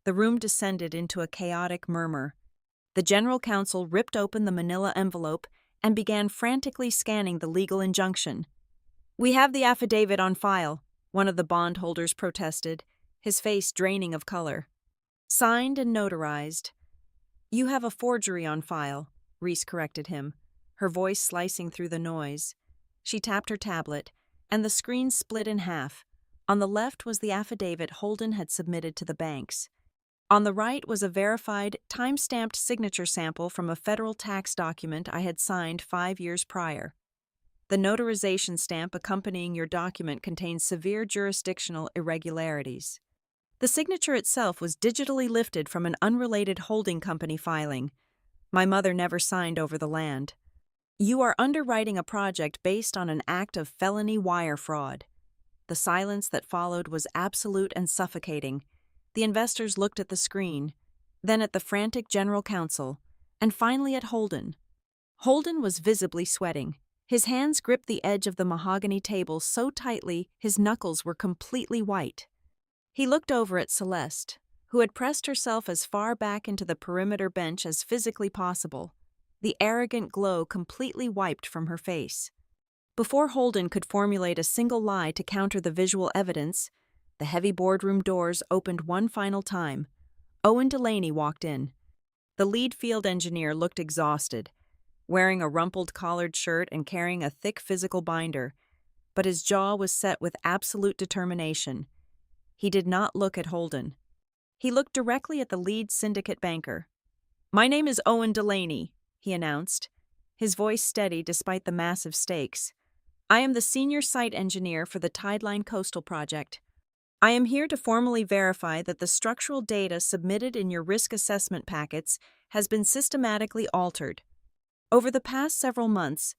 The room descended into a chaotic murmur. The general counsel ripped open the manila envelope and began frantically scanning the legal injunction. "We have the affidavit on file," one of the bondholders protested, his face draining of color. "Signed and notarized." "You have a forgery on file," Reese corrected him, her voice slicing through the noise. She tapped her tablet, and the screen split in half. On the left was the affidavit Holden had submitted to the banks. On the right was a verified, time-stamped signature sample from a federal tax document I had signed 5 years prior. The notarization stamp accompanying your document contains severe jurisdictional irregularities. The signature itself was digitally lifted from an unrelated holding company filing. My mother never signed over the land. You are underwriting a project based on an act of felony wire fraud. The silence that followed was absolute and suffocating. The investors looked at the screen, then at the frantic general counsel, and finally at Holden. Holden was visibly sweating. His hands gripped the edge of the mahogany table so tightly his knuckles were completely white. He looked over at Celeste, who had pressed herself as far back into the perimeter bench as physically possible, the arrogant glow completely wiped from her face. Before Holden could formulate a single lie to counter the visual evidence, the heavy boardroom doors opened one final time. Owen Delaney walked in. The lead field engineer looked exhausted, wearing a rumpled collared shirt and carrying a thick physical binder, but his jaw was set with absolute determination. He did not look at Holden. He looked directly at the lead syndicate banker. "My name is Owen Delaney," he announced, his voice steady despite the massive stakes. "I am the senior site engineer for the Tideline Coastal Project. I am here to formally verify that the structural data submitted in your risk assessment packets has been systematically altered. Over the past several months,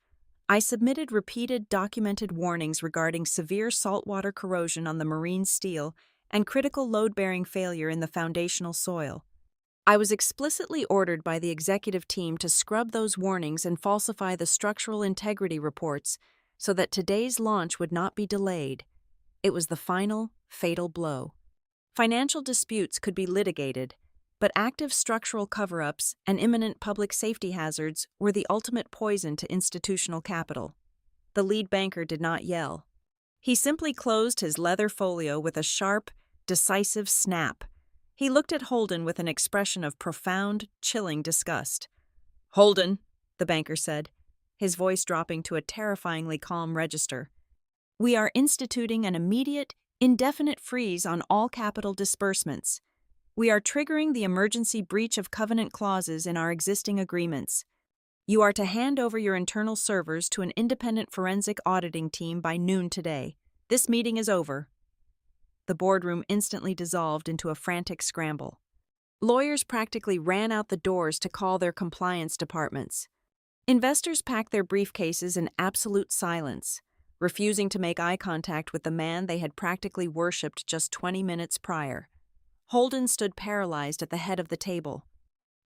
I submitted repeated documented warnings regarding severe saltwater corrosion on the marine steel and critical load-bearing failure in the foundational soil. I was explicitly ordered by the executive team to scrub those warnings and falsify the structural integrity reports so that today's launch would not be delayed. It was the final, fatal blow. Financial disputes could be litigated, But active structural cover-ups and imminent public safety hazards were the ultimate poison to institutional capital. The lead banker did not yell. He simply closed his leather folio with a sharp, decisive snap. He looked at Holden with an expression of profound, chilling disgust. "Holden," the banker said, his voice dropping to a terrifyingly calm register. "We are instituting an immediate, indefinite freeze on all capital disbursements. We are triggering the emergency breach of covenant clauses in our existing agreements. You are to hand over your internal servers to an independent forensic auditing team by noon today. This meeting is over." The boardroom instantly dissolved into a frantic scramble. Lawyers practically ran out the doors to call their compliance departments. Investors packed their briefcases in absolute silence, refusing to make eye contact with the man they had practically worshipped just 20 minutes prior. Holden stood paralyzed at the head of the table.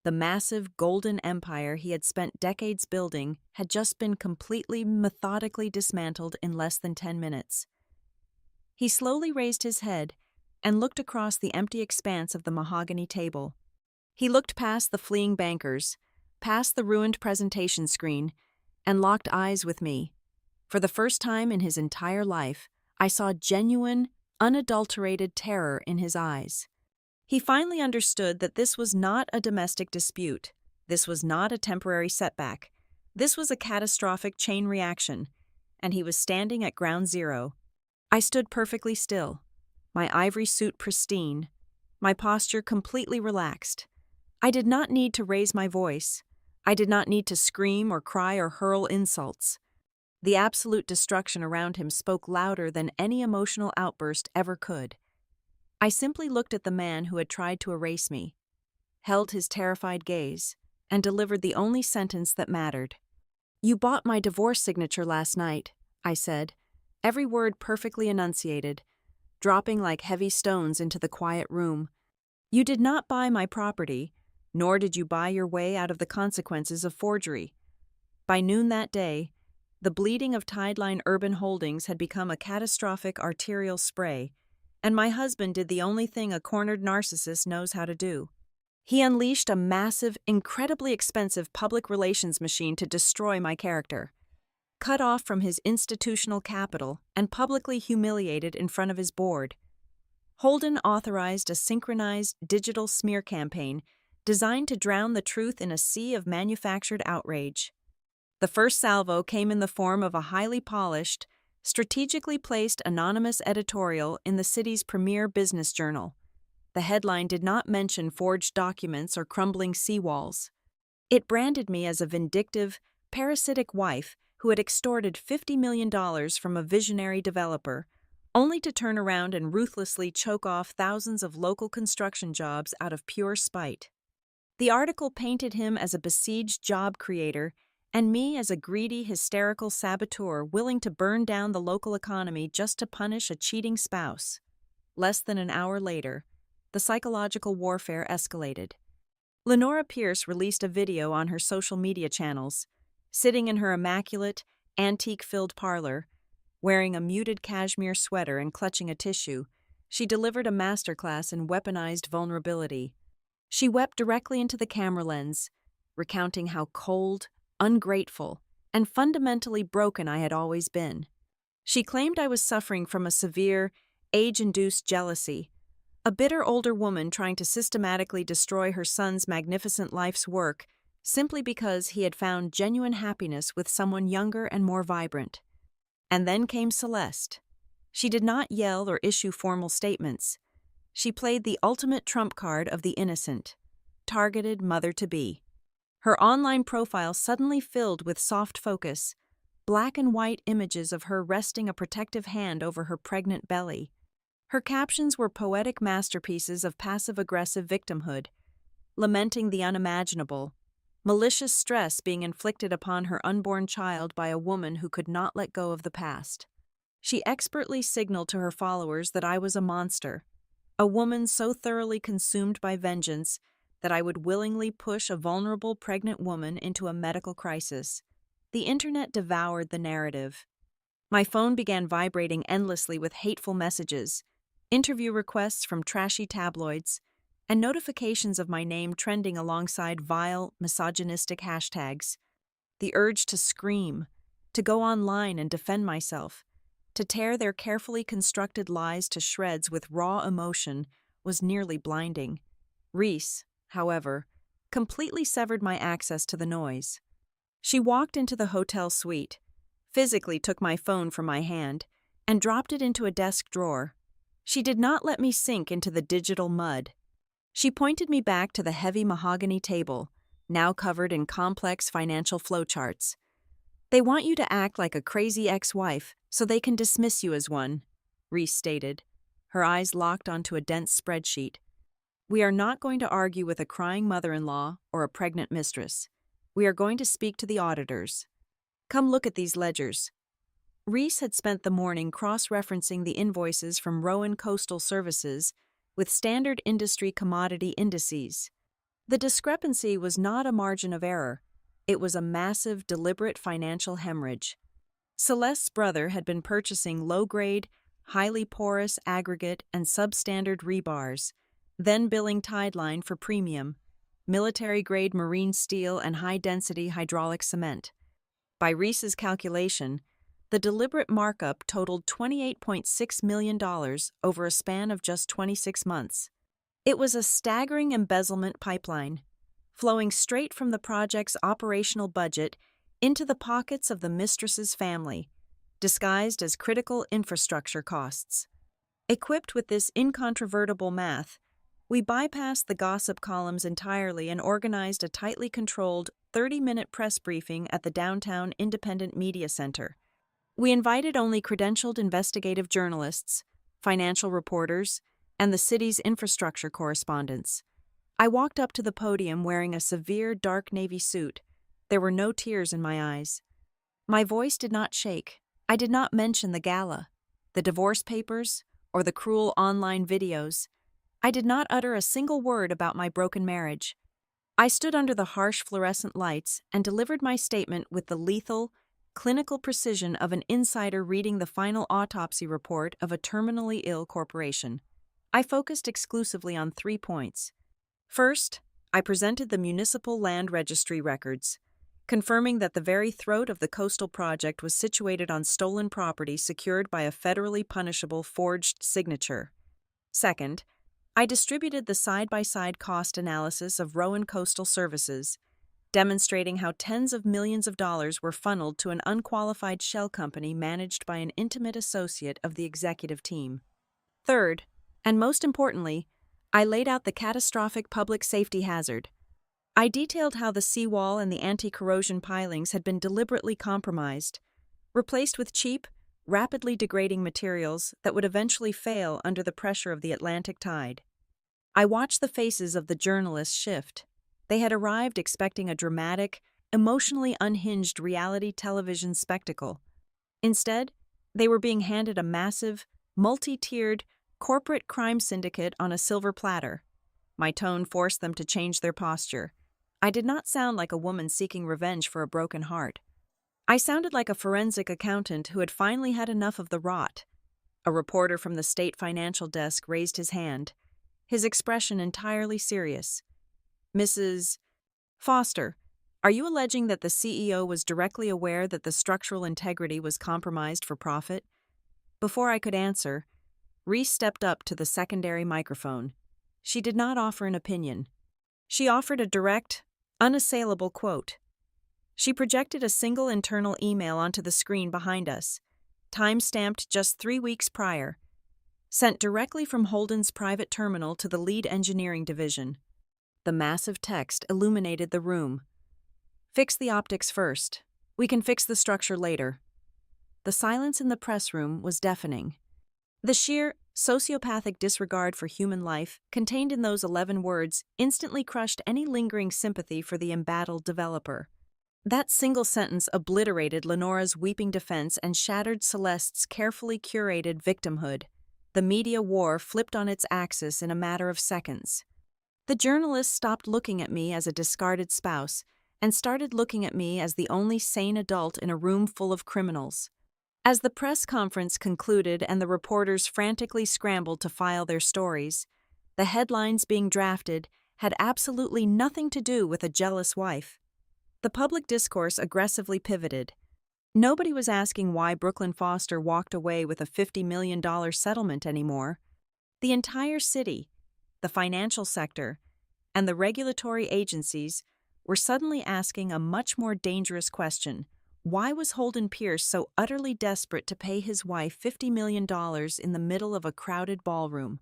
The massive golden empire he had spent decades building had just been completely, methodically dismantled in less than 10 minutes. He slowly raised his head and looked across the empty expanse of the mahogany table. He looked past the fleeing bankers, past the ruined presentation screen, and locked eyes with me. For the first time in his entire life, I saw genuine, unadulterated terror in his eyes. He finally understood that this was not a domestic dispute. This was not a temporary setback. This was a catastrophic chain reaction, and he was standing at ground zero. I stood perfectly still, my ivory suit pristine, my posture completely relaxed. I did not need to raise my voice. I did not need to scream or cry or hurl insults. The absolute destruction around him spoke louder than any emotional outburst ever could. I simply looked at the man who had tried to erase me, held his terrified gaze, and delivered the only sentence that mattered. "You bought my divorce signature last night," I said, every word perfectly enunciated, dropping like heavy stones into the quiet room. "You did not buy my property, nor did you buy your way out of the consequences of forgery." By noon that day, the bleeding of Tideline Urban Holdings had become a catastrophic arterial spray, and my husband did the only thing a cornered narcissist knows how to do. He unleashed a massive, incredibly expensive public relations machine to destroy my character. Cut off from his institutional capital and publicly humiliated in front of his board, Holden authorized a synchronized digital smear campaign designed to drown the truth in a sea of manufactured outrage. The first salvo came in the form of a highly polished, strategically placed anonymous editorial in the city's premier business journal. The headline did not mention forged documents or crumbling seawalls. It branded me as a vindictive, parasitic wife who had extorted $50 million from a visionary developer, only to turn around and ruthlessly choke off thousands of local construction jobs out of pure spite. The article painted him as a besieged job creator and me as a greedy, hysterical saboteur willing to burn down the local economy just to punish a cheating spouse. Less than an hour later, the psychological warfare escalated. Lenora Pierce released a video on her social media channels. Sitting in her immaculate, antique-filled parlor, wearing a muted cashmere sweater and clutching a tissue, she delivered a masterclass in weaponized vulnerability. She wept directly into the camera lens, recounting how cold, ungrateful, and fundamentally broken I had always been. She claimed I was suffering from a severe, age-induced jealousy, a bitter older woman trying to systematically destroy her son's magnificent life's work simply because he had found genuine happiness with someone younger and more vibrant. And then came Celeste. She did not yell or issue formal statements. She played the ultimate trump card of the innocent, targeted mother-to-be. Her online profile suddenly filled with soft focus, black and white images of her resting a protective hand over her pregnant belly. Her captions were poetic masterpieces of passive-aggressive victimhood, lamenting the unimaginable, malicious stress being inflicted upon her unborn child by a woman who could not let go of the past. She expertly signaled to her followers that I was a monster, a woman so thoroughly consumed by vengeance that I would willingly push a vulnerable pregnant woman into a medical crisis. The internet devoured the narrative. My phone began vibrating endlessly with hateful messages, interview requests from trashy tabloids, and notifications of my name trending alongside vile, misogynistic hashtags. The urge to scream, to go online and defend myself, to tear their carefully constructed lies to shreds with raw emotion was nearly blinding. Reese, however, completely severed my access to the noise. She walked into the hotel suite, physically took my phone from my hand, and dropped it into a desk drawer. She did not let me sink into the digital mud. She pointed me back to the heavy mahogany table, now covered in complex financial flowcharts. "They want you to act like a crazy ex-wife so they can dismiss you as one," Reese stated, her eyes locked onto a dense spreadsheet. "We are not going to argue with a crying mother-in-law or a pregnant mistress. We are going to speak to the auditors. Come look at these ledgers." Reese had spent the morning cross-referencing the invoices from Rowan Coastal Services with standard industry commodity indices. The discrepancy was not a margin of error. It was a massive, deliberate financial hemorrhage. Celeste's brother had been purchasing low-grade, highly porous aggregate and substandard rebars, then billing Tideline for premium, military-grade marine steel and high-density hydraulic cement. By Reese's calculation, the deliberate markup totaled $28.6 million over a span of just 26 months. It was a staggering embezzlement pipeline, flowing straight from the project's operational budget into the pockets of the Mistress's family, disguised as critical infrastructure costs. Equipped with this incontrovertible math, we bypassed the gossip columns entirely and organized a tightly controlled 30-minute press briefing at the downtown Independent Media Center. We invited only credentialed investigative journalists, financial reporters, and the city's infrastructure correspondents. I walked up to the podium wearing a severe dark navy suit. There were no tears in my eyes. My voice did not shake. I did not mention the gala, the divorce papers, or the cruel online videos. I did not utter a single word about my broken marriage. I stood under the harsh fluorescent lights and delivered my statement with the lethal, clinical precision of an insider reading the final autopsy report of a terminally ill corporation. I focused exclusively on 3 points. First, I presented the municipal land registry records, confirming that the very throat of the coastal project was situated on stolen property secured by a federally punishable forged signature. Second, I distributed the side-by-side cost analysis of Rowan Coastal Services, demonstrating how tens of millions of dollars were funneled to an unqualified shell company managed by an intimate associate of the executive team. Third, and most importantly, I laid out the catastrophic public safety hazard. I detailed how the seawall and the anti-corrosion pilings had been deliberately compromised, replaced with cheap, rapidly degrading materials that would eventually fail under the pressure of the Atlantic tide. I watched the faces of the journalists shift. They had arrived expecting a dramatic, emotionally unhinged reality television spectacle. Instead, they were being handed a massive, multi-tiered, corporate crime syndicate on a silver platter. My tone forced them to change their posture. I did not sound like a woman seeking revenge for a broken heart. I sounded like a forensic accountant who had finally had enough of the rot. A reporter from the state financial desk raised his hand, his expression entirely serious. "Mrs. Foster, are you alleging that the CEO was directly aware that the structural integrity was compromised for profit?" Before I could answer, Reese stepped up to the secondary microphone. She did not offer an opinion. She offered a direct, unassailable quote. She projected a single internal email onto the screen behind us, time-stamped just 3 weeks prior, sent directly from Holden's private terminal to the lead engineering division. The massive text illuminated the room. "Fix the optics first. We can fix the structure later." The silence in the press room was deafening. The sheer, sociopathic disregard for human life contained in those 11 words instantly crushed any lingering sympathy for the embattled developer. That single sentence obliterated Lenora's weeping defense and shattered Celeste's carefully curated victimhood. The media war flipped on its axis in a matter of seconds. The journalists stopped looking at me as a discarded spouse and started looking at me as the only sane adult in a room full of criminals. As the press conference concluded and the reporters frantically scrambled to file their stories, The headlines being drafted had absolutely nothing to do with a jealous wife. The public discourse aggressively pivoted. Nobody was asking why Brooklyn Foster walked away with a $50 million settlement anymore. The entire city, the financial sector, and the regulatory agencies were suddenly asking a much more dangerous question. Why was Holden Pierce so utterly desperate to pay his wife $50 million in the middle of a crowded ballroom?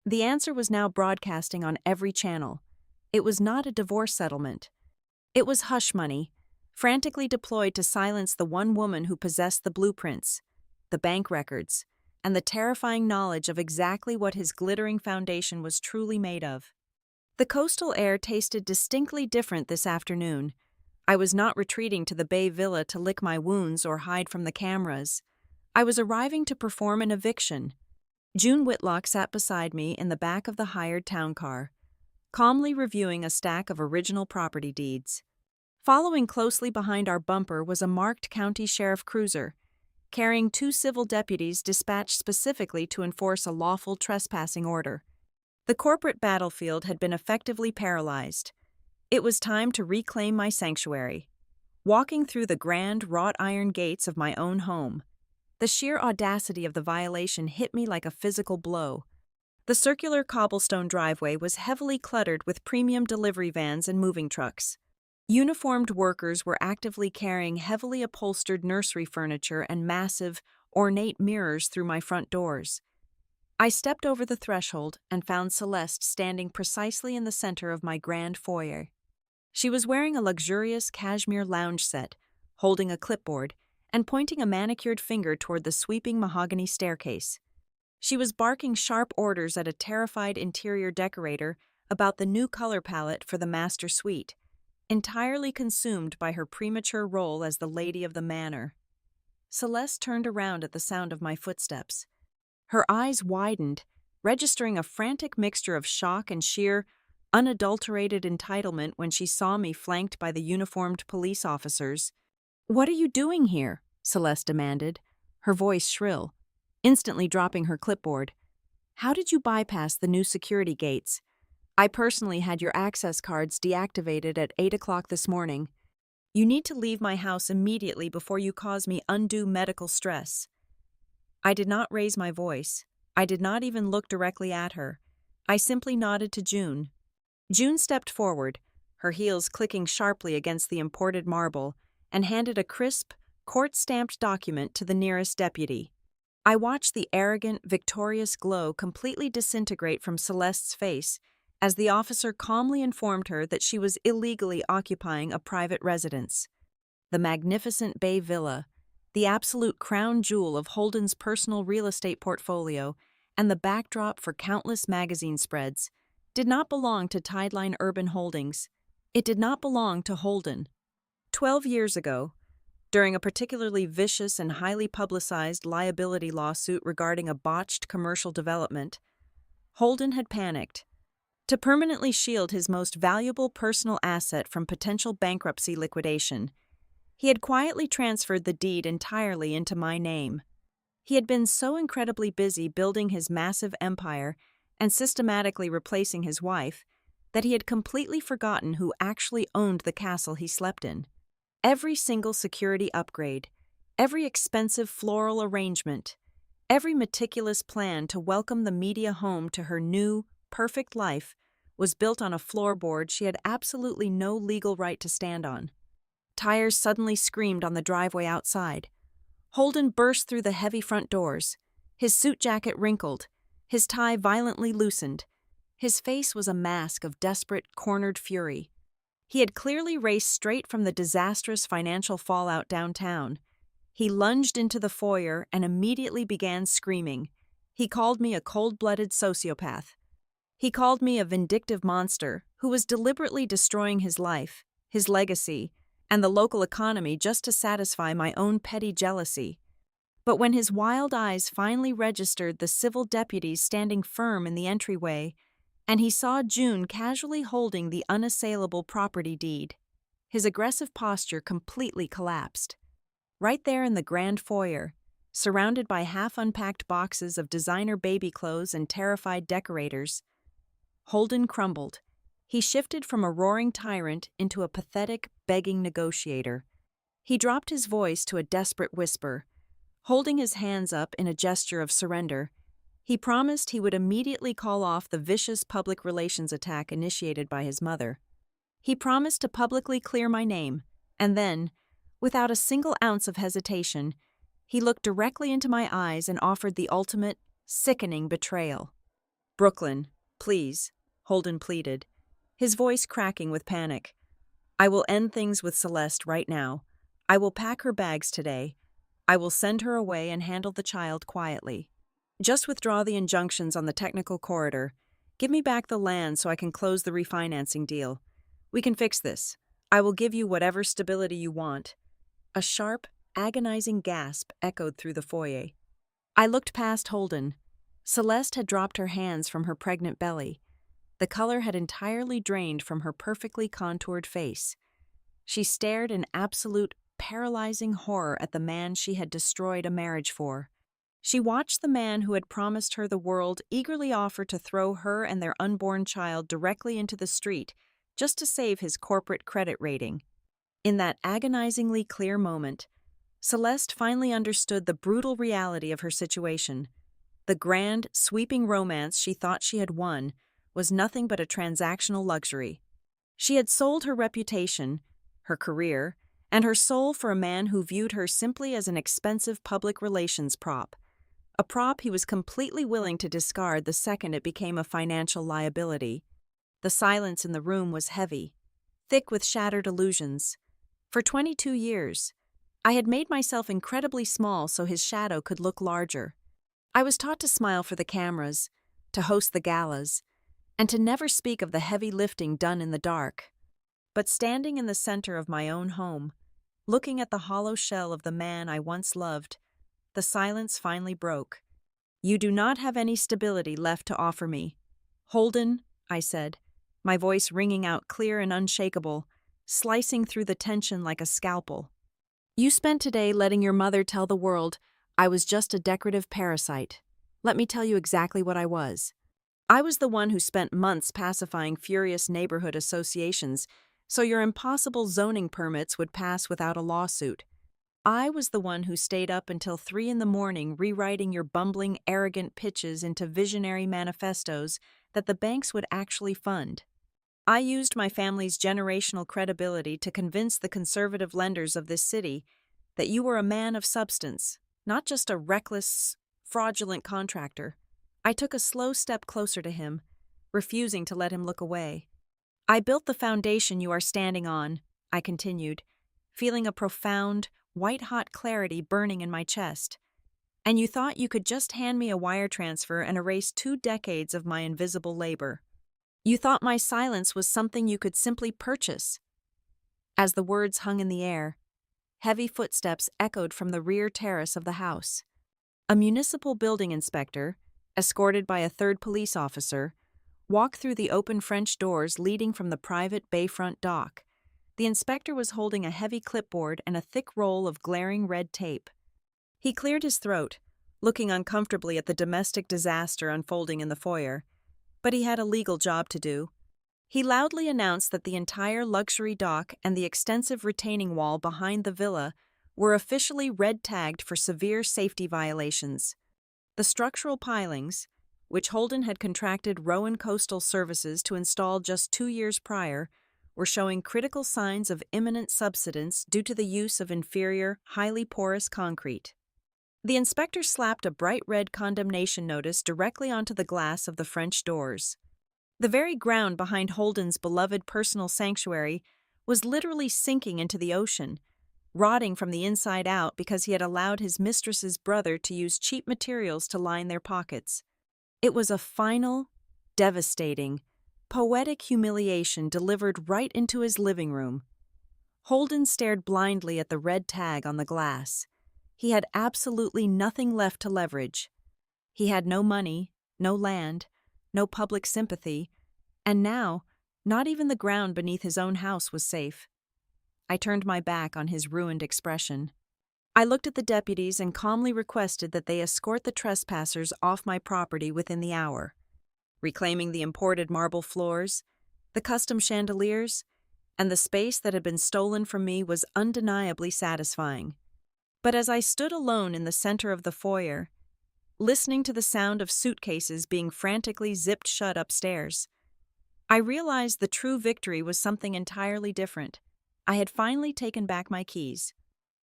The answer was now broadcasting on every channel. It was not a divorce settlement. It was hush money, frantically deployed to silence the one woman who possessed the blueprints, the bank records, and the terrifying knowledge of exactly what his glittering foundation was truly made of. The coastal air tasted distinctly different this afternoon. I was not retreating to the Bay Villa to lick my wounds or hide from the cameras. I was arriving to perform an eviction. June Whitlock sat beside me in the back of the hired town car, calmly reviewing a stack of original property deeds. Following closely behind our bumper was a marked county sheriff cruiser, carrying 2 civil deputies dispatched specifically to enforce a lawful trespassing order. The corporate battlefield had been effectively paralyzed. It was time to reclaim my sanctuary. Walking through the grand wrought iron gates of my own home, the sheer audacity of the violation hit me like a physical blow. The circular cobblestone driveway was heavily cluttered with premium delivery vans and moving trucks. Uniformed workers were actively carrying heavily upholstered nursery furniture and massive, ornate mirrors through my front doors. I stepped over the threshold and found Celeste standing precisely in the center of my grand foyer. She was wearing a luxurious cashmere lounge set, holding a clipboard, and pointing a manicured finger toward the sweeping mahogany staircase. She was barking sharp orders at a terrified interior decorator about the new color palette for the master suite, entirely consumed by her premature role as the lady of the manor. Celeste turned around at the sound of my footsteps. Her eyes widened, registering a frantic mixture of shock and sheer, unadulterated entitlement when she saw me flanked by the uniformed police officers. "What are you doing here?" Celeste demanded, her voice shrill, instantly dropping her clipboard. "How did you bypass the new security gates? I personally had your access cards deactivated at 8 o'clock this morning. You need to leave my house immediately before you cause me undue medical stress." I did not raise my voice. I did not even look directly at her. I simply nodded to June. June stepped forward, her heels clicking sharply against the imported marble, and handed a crisp, court-stamped document to the nearest deputy. I watched the arrogant, victorious glow completely disintegrate from Celeste's face as the officer calmly informed her that she was illegally occupying a private residence. The magnificent Bay Villa, the absolute crown jewel of Holden's personal real estate portfolio, and the backdrop for countless magazine spreads, did not belong to Tideline Urban Holdings. It did not belong to Holden. 12 years ago, during a particularly vicious and highly publicized liability lawsuit regarding a botched commercial development, Holden had panicked. To permanently shield his most valuable personal asset from potential bankruptcy liquidation, he had quietly transferred the deed entirely into my name. He had been so incredibly busy building his massive empire and systematically replacing his wife that he had completely forgotten who actually owned the castle he slept in. Every single security upgrade, every expensive floral arrangement, every meticulous plan to welcome the media home to her new, perfect life was built on a floorboard she had absolutely no legal right to stand on. Tires suddenly screamed on the driveway outside. Holden burst through the heavy front doors, his suit jacket wrinkled, his tie violently loosened. His face was a mask of desperate, cornered fury. He had clearly raced straight from the disastrous financial fallout downtown. He lunged into the foyer and immediately began screaming. He called me a cold-blooded sociopath. He called me a vindictive monster who was deliberately destroying his life, his legacy, and the local economy just to satisfy my own petty jealousy. But when his wild eyes finally registered the civil deputies standing firm in the entryway, and he saw June casually holding the unassailable property deed, his aggressive posture completely collapsed. Right there in the grand foyer, surrounded by half-unpacked boxes of designer baby clothes and terrified decorators, Holden crumbled. He shifted from a roaring tyrant into a pathetic, begging negotiator. He dropped his voice to a desperate whisper. Holding his hands up in a gesture of surrender, he promised he would immediately call off the vicious public relations attack initiated by his mother. He promised to publicly clear my name, and then, without a single ounce of hesitation, he looked directly into my eyes and offered the ultimate, sickening betrayal. "Brooklyn, please," Holden pleaded, his voice cracking with panic. "I will end things with Celeste right now. I will pack her bags today. I will send her away and handle the child quietly. Just withdraw the injunctions on the technical corridor. Give me back the land so I can close the refinancing deal. We can fix this. I will give you whatever stability you want." A sharp, agonizing gasp echoed through the foyer. I looked past Holden. Celeste had dropped her hands from her pregnant belly. The color had entirely drained from her perfectly contoured face. She stared in absolute, paralyzing horror at the man she had destroyed a marriage for. She watched the man who had promised her the world eagerly offer to throw her and their unborn child directly into the street just to save his corporate credit rating. In that agonizingly clear moment, Celeste finally understood the brutal reality of her situation. The grand, sweeping romance she thought she had won was nothing but a transactional luxury. She had sold her reputation, her career, and her soul for a man who viewed her simply as an expensive public relations prop. A prop he was completely willing to discard the second it became a financial liability. The silence in the room was heavy, thick with shattered illusions. For 22 years, I had made myself incredibly small so his shadow could look larger. I was taught to smile for the cameras, to host the galas, and to never speak of the heavy lifting done in the dark. But standing in the center of my own home, looking at the hollow shell of the man I once loved, the silence finally broke. "You do not have any stability left to offer me." "Holden," I said, my voice ringing out clear and unshakable, slicing through the tension like a scalpel. "You spent today letting your mother tell the world I was just a decorative parasite. Let me tell you exactly what I was. I was the one who spent months pacifying furious neighborhood associations so your impossible zoning permits would pass without a lawsuit. I was the one who stayed up until 3 a.m. rewriting your bumbling, arrogant pitches into visionary manifestos that the banks would actually fund. I used my family's generational credibility to convince the conservative lenders of this city that you were a man of substance, not just a reckless, fraudulent contractor." I took a slow step closer to him, refusing to let him look away. "I built the foundation you are standing on," I continued, feeling a profound, white-hot clarity burning in my chest. "And you thought you could just hand me a wire transfer and erase 2 decades of my invisible labor. You thought my silence was something you could simply purchase." As the words hung in the air, heavy footsteps echoed from the rear terrace of the house. A municipal building inspector, escorted by a third police officer, walked through the open French doors leading from the private bayfront dock. The inspector was holding a heavy clipboard and a thick roll of glaring red tape. He cleared his throat, looking uncomfortably at the domestic disaster unfolding in the foyer, but he had a legal job to do. He loudly announced that the entire luxury dock and the extensive retaining wall behind the villa were officially red-tagged for severe safety violations. The structural pilings, which Holden had contracted Rowan Coastal Services to install just 2 years prior, were showing critical signs of imminent subsidence due to the use of inferior, highly porous concrete. The inspector slapped a bright red condemnation notice directly onto the glass of the French doors. The very ground behind Holden's beloved personal sanctuary was literally sinking into the ocean, rotting from the inside out because he had allowed his mistress's brother to use cheap materials to line their pockets. It was a final, devastating, poetic humiliation delivered right into his living room. Holden stared blindly at the red tag on the glass. He had absolutely nothing left to leverage. He had no money, no land, no public sympathy, and now, not even the ground beneath his own house was safe. I turned my back on his ruined expression. I looked at the deputies and calmly requested that they escort the trespassers off my property within the hour. reclaiming the imported marble floors, the custom chandeliers, and the space that had been stolen from me was undeniably satisfying. But as I stood alone in the center of the foyer, listening to the sound of suitcases being frantically zipped shut upstairs, I realized the true victory was something entirely different. I had finally taken back my keys.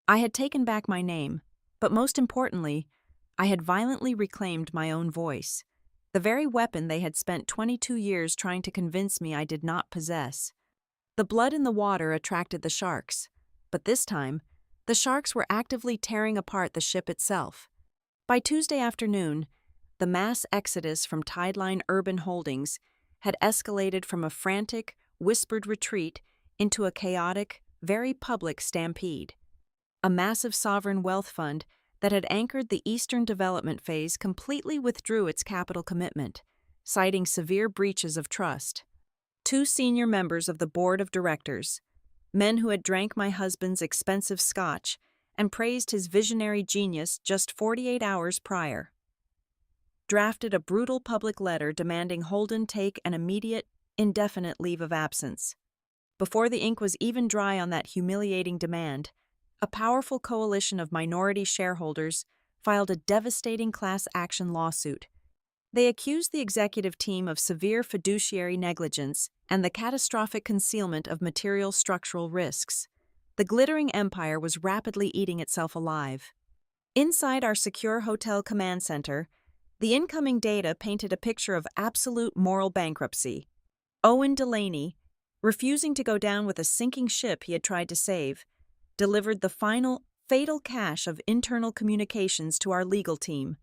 I had taken back my name, but most importantly, I had violently reclaimed my own voice, the very weapon they had spent 22 years trying to convince me I did not possess. The blood in the water attracted the sharks, but this time, the sharks were actively tearing apart the ship itself. By Tuesday afternoon, the mass exodus from Tideline Urban Holdings had escalated from a frantic, whispered retreat into a chaotic, very public stampede. A massive sovereign wealth fund that had anchored the Eastern development phase completely withdrew its capital commitment, citing severe breaches of trust. 2 senior members of the board of directors, men who had drank my husband's expensive scotch and praised his visionary genius just 48 hours prior, drafted a brutal public letter demanding Holden take an immediate, indefinite leave of absence. Before the ink was even dry on that humiliating demand, a powerful coalition of minority shareholders filed a devastating class action lawsuit. They accused the executive team of severe fiduciary negligence and the catastrophic concealment of material structural risks. The glittering empire was rapidly eating itself alive. Inside our secure hotel command center, the incoming data painted a picture of absolute moral bankruptcy. Owen Delaney, refusing to go down with a sinking ship he had tried to save, delivered the final, fatal cache of internal communications to our legal team.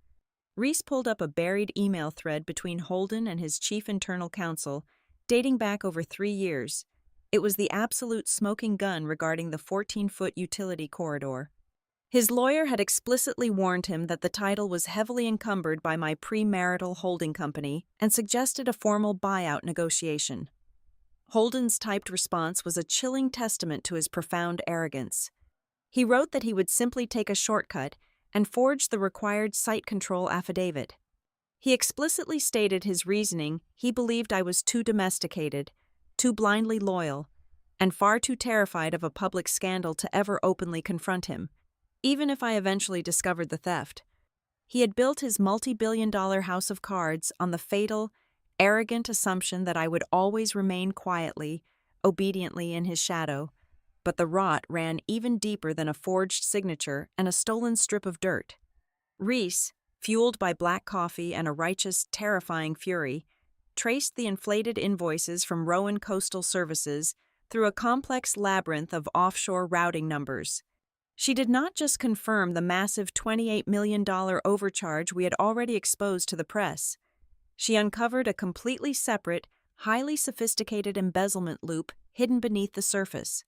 Reese pulled up a buried email thread between Holden and his chief internal counsel, dating back over 3 years. It was the absolute smoking gun regarding the 14-foot utility corridor. His lawyer had explicitly warned him that the title was heavily encumbered by my premarital holding company and suggested a formal buyout negotiation. Holden's typed response was a chilling testament to his profound arrogance. He wrote that he would simply take a shortcut and forge the required site control affidavit. He explicitly stated his reasoning. He believed I was too domesticated, too blindly loyal, and far too terrified of a public scandal to ever openly confront him, even if I eventually discovered the theft. He had built his multi-billion-dollar house of cards on the fatal, arrogant assumption that I would always remain quietly, obediently in his shadow, but the rot ran even deeper than a forged signature and a stolen strip of dirt. Reese, fueled by black coffee and a righteous, terrifying fury, traced the inflated invoices from Rowan Coastal Services through a complex labyrinth of offshore routing numbers. She did not just confirm the massive $28 million overcharge we had already exposed to the press. She uncovered a completely separate, highly sophisticated embezzlement loop hidden beneath the surface.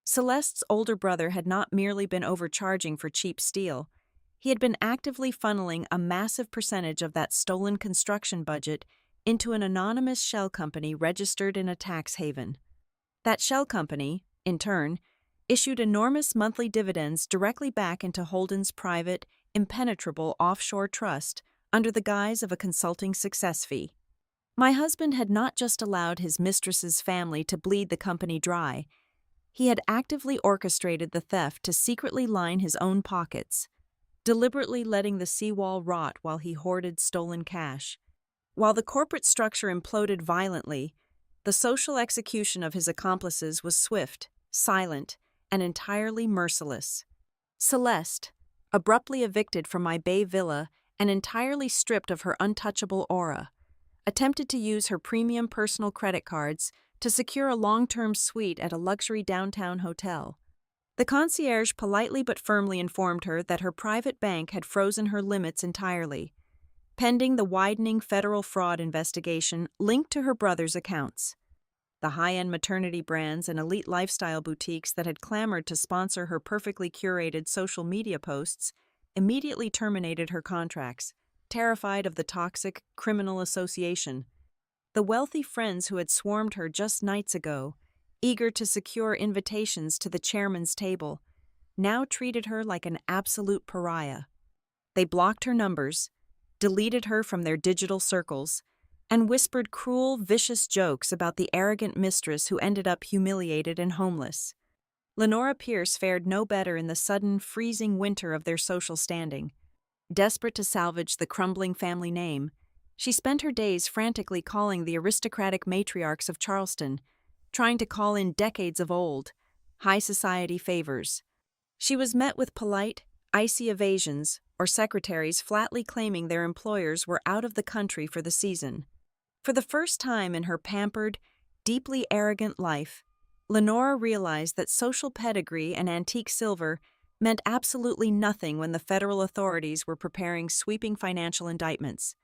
Celeste's older brother had not merely been overcharging for cheap steel. He had been actively funneling a massive percentage of that stolen construction budget into an anonymous shell company registered in a tax haven. That shell company, in turn, issued enormous monthly dividends directly back into Holden's private, impenetrable offshore trust under the guise of a consulting success fee. My husband had not just allowed his mistress's family to bleed the company dry. He had actively orchestrated the theft to secretly line his own pockets, deliberately letting the seawall rot while he hoarded stolen cash. While the corporate structure imploded violently, the social execution of his accomplices was swift, silent, and entirely merciless. Celeste, abruptly evicted from my Bay Villa and entirely stripped of her untouchable aura, attempted to use her premium personal credit cards to secure a long-term suite at a luxury downtown hotel. The concierge politely but firmly informed her that her private bank had frozen her limits entirely, pending the widening federal fraud investigation linked to her brother's accounts. The high-end maternity brands and elite lifestyle boutiques that had clamored to sponsor her perfectly curated social media posts immediately terminated her contracts, terrified of the toxic criminal association. The wealthy friends who had swarmed her just nights ago, eager to secure invitations to the chairman's table, now treated her like an absolute pariah. They blocked her numbers, deleted her from their digital circles, and whispered cruel, vicious jokes about the arrogant mistress who ended up humiliated and homeless. Lenora Pierce fared no better in the sudden, freezing winter of their social standing. Desperate to salvage the crumbling family name, she spent her days frantically calling the aristocratic matriarchs of Charleston, trying to call in decades of old, high society favors. She was met with polite, icy evasions, or secretaries flatly claiming their employers were out of the country for the season. For the first time in her pampered, deeply arrogant life, Lenora realized that social pedigree and antique silver meant absolutely nothing when the federal authorities were preparing sweeping financial indictments.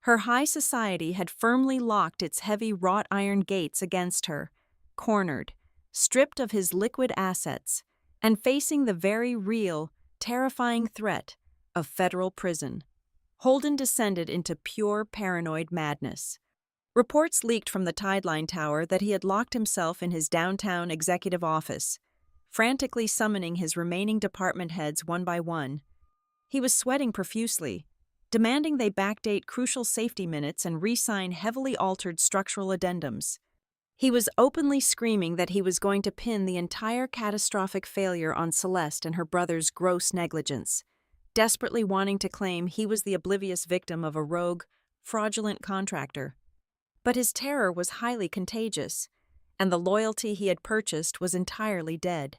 Her high society had firmly locked its heavy wrought iron gates against her, cornered, stripped of his liquid assets, and facing the very real, terrifying threat of federal prison. Holden descended into pure paranoid madness. Reports leaked from the Tideline Tower that he had locked himself in his downtown executive office, frantically summoning his remaining department heads one by one. He was sweating profusely, demanding they backdate crucial safety minutes and re-sign heavily altered structural addendums. He was openly screaming that he was going to pin the entire catastrophic failure on Celeste and her brother's gross negligence, desperately wanting to claim he was the oblivious victim of a rogue, fraudulent contractor. But his terror was highly contagious, and the loyalty he had purchased was entirely dead.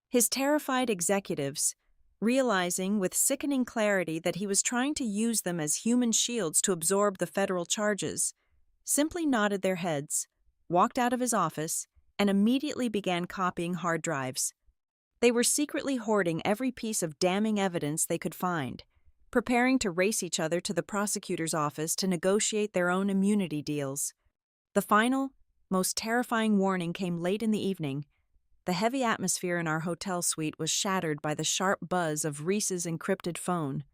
His terrified executives, realizing with sickening clarity that he was trying to use them as human shields to absorb the federal charges, simply nodded their heads, walked out of his office, and immediately began copying hard drives. They were secretly hoarding every piece of damning evidence they could find, preparing to race each other to the prosecutor's office to negotiate their own immunity deals. The final, most terrifying warning came late in the evening. The heavy atmosphere in our hotel suite was shattered by the sharp buzz of Reese's encrypted phone.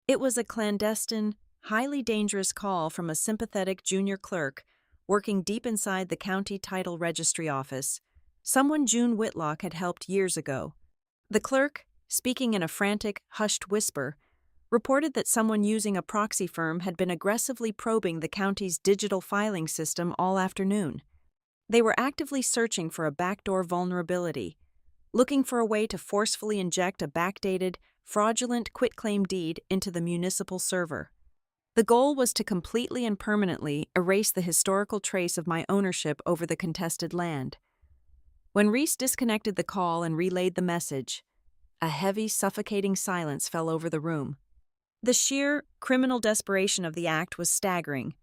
It was a clandestine, highly dangerous call from a sympathetic junior clerk working deep inside the county title registry office, someone June Whitlock had helped years ago. The clerk, speaking in a frantic, hushed whisper, reported that someone using a proxy firm had been aggressively probing the county's digital filing system all afternoon. They were actively searching for a backdoor vulnerability, looking for a way to forcefully inject a backdated, fraudulent quitclaim deed into the municipal server. The goal was to completely and permanently erase the historical trace of my ownership over the contested land. When Reese disconnected the call and relayed the message, a heavy, suffocating silence fell over the room. The sheer, criminal desperation of the act was staggering.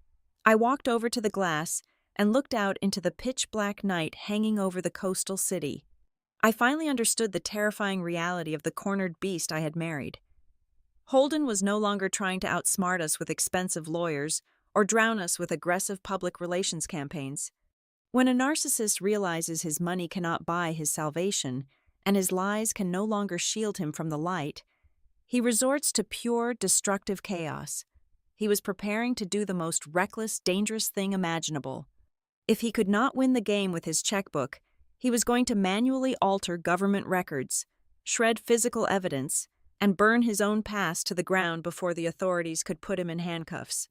I walked over to the glass and looked out into the pitch-black night hanging over the coastal city. I finally understood the terrifying reality of the cornered beast I had married. Holden was no longer trying to outsmart us with expensive lawyers or drown us with aggressive public relations campaigns. When a narcissist realizes his money cannot buy his salvation and his lies can no longer shield him from the light, he resorts to pure, destructive chaos. He was preparing to do the most reckless, dangerous thing imaginable. If he could not win the game with his checkbook, he was going to manually alter government records, shred physical evidence, and burn his own past to the ground before the authorities could put him in handcuffs.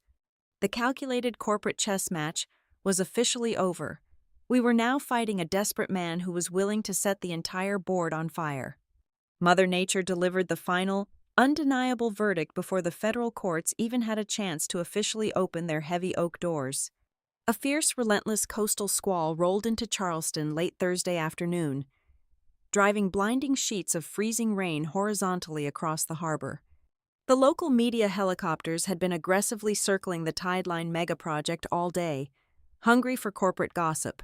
The calculated corporate chess match was officially over. We were now fighting a desperate man who was willing to set the entire board on fire. Mother Nature delivered the final, undeniable verdict before the federal courts even had a chance to officially open their heavy oak doors. A fierce, relentless coastal squall rolled into Charleston late Thursday afternoon, driving blinding sheets of freezing rain horizontally across the harbor. The local media helicopters had been aggressively circling the Tideline megaproject all day, hungry for corporate gossip.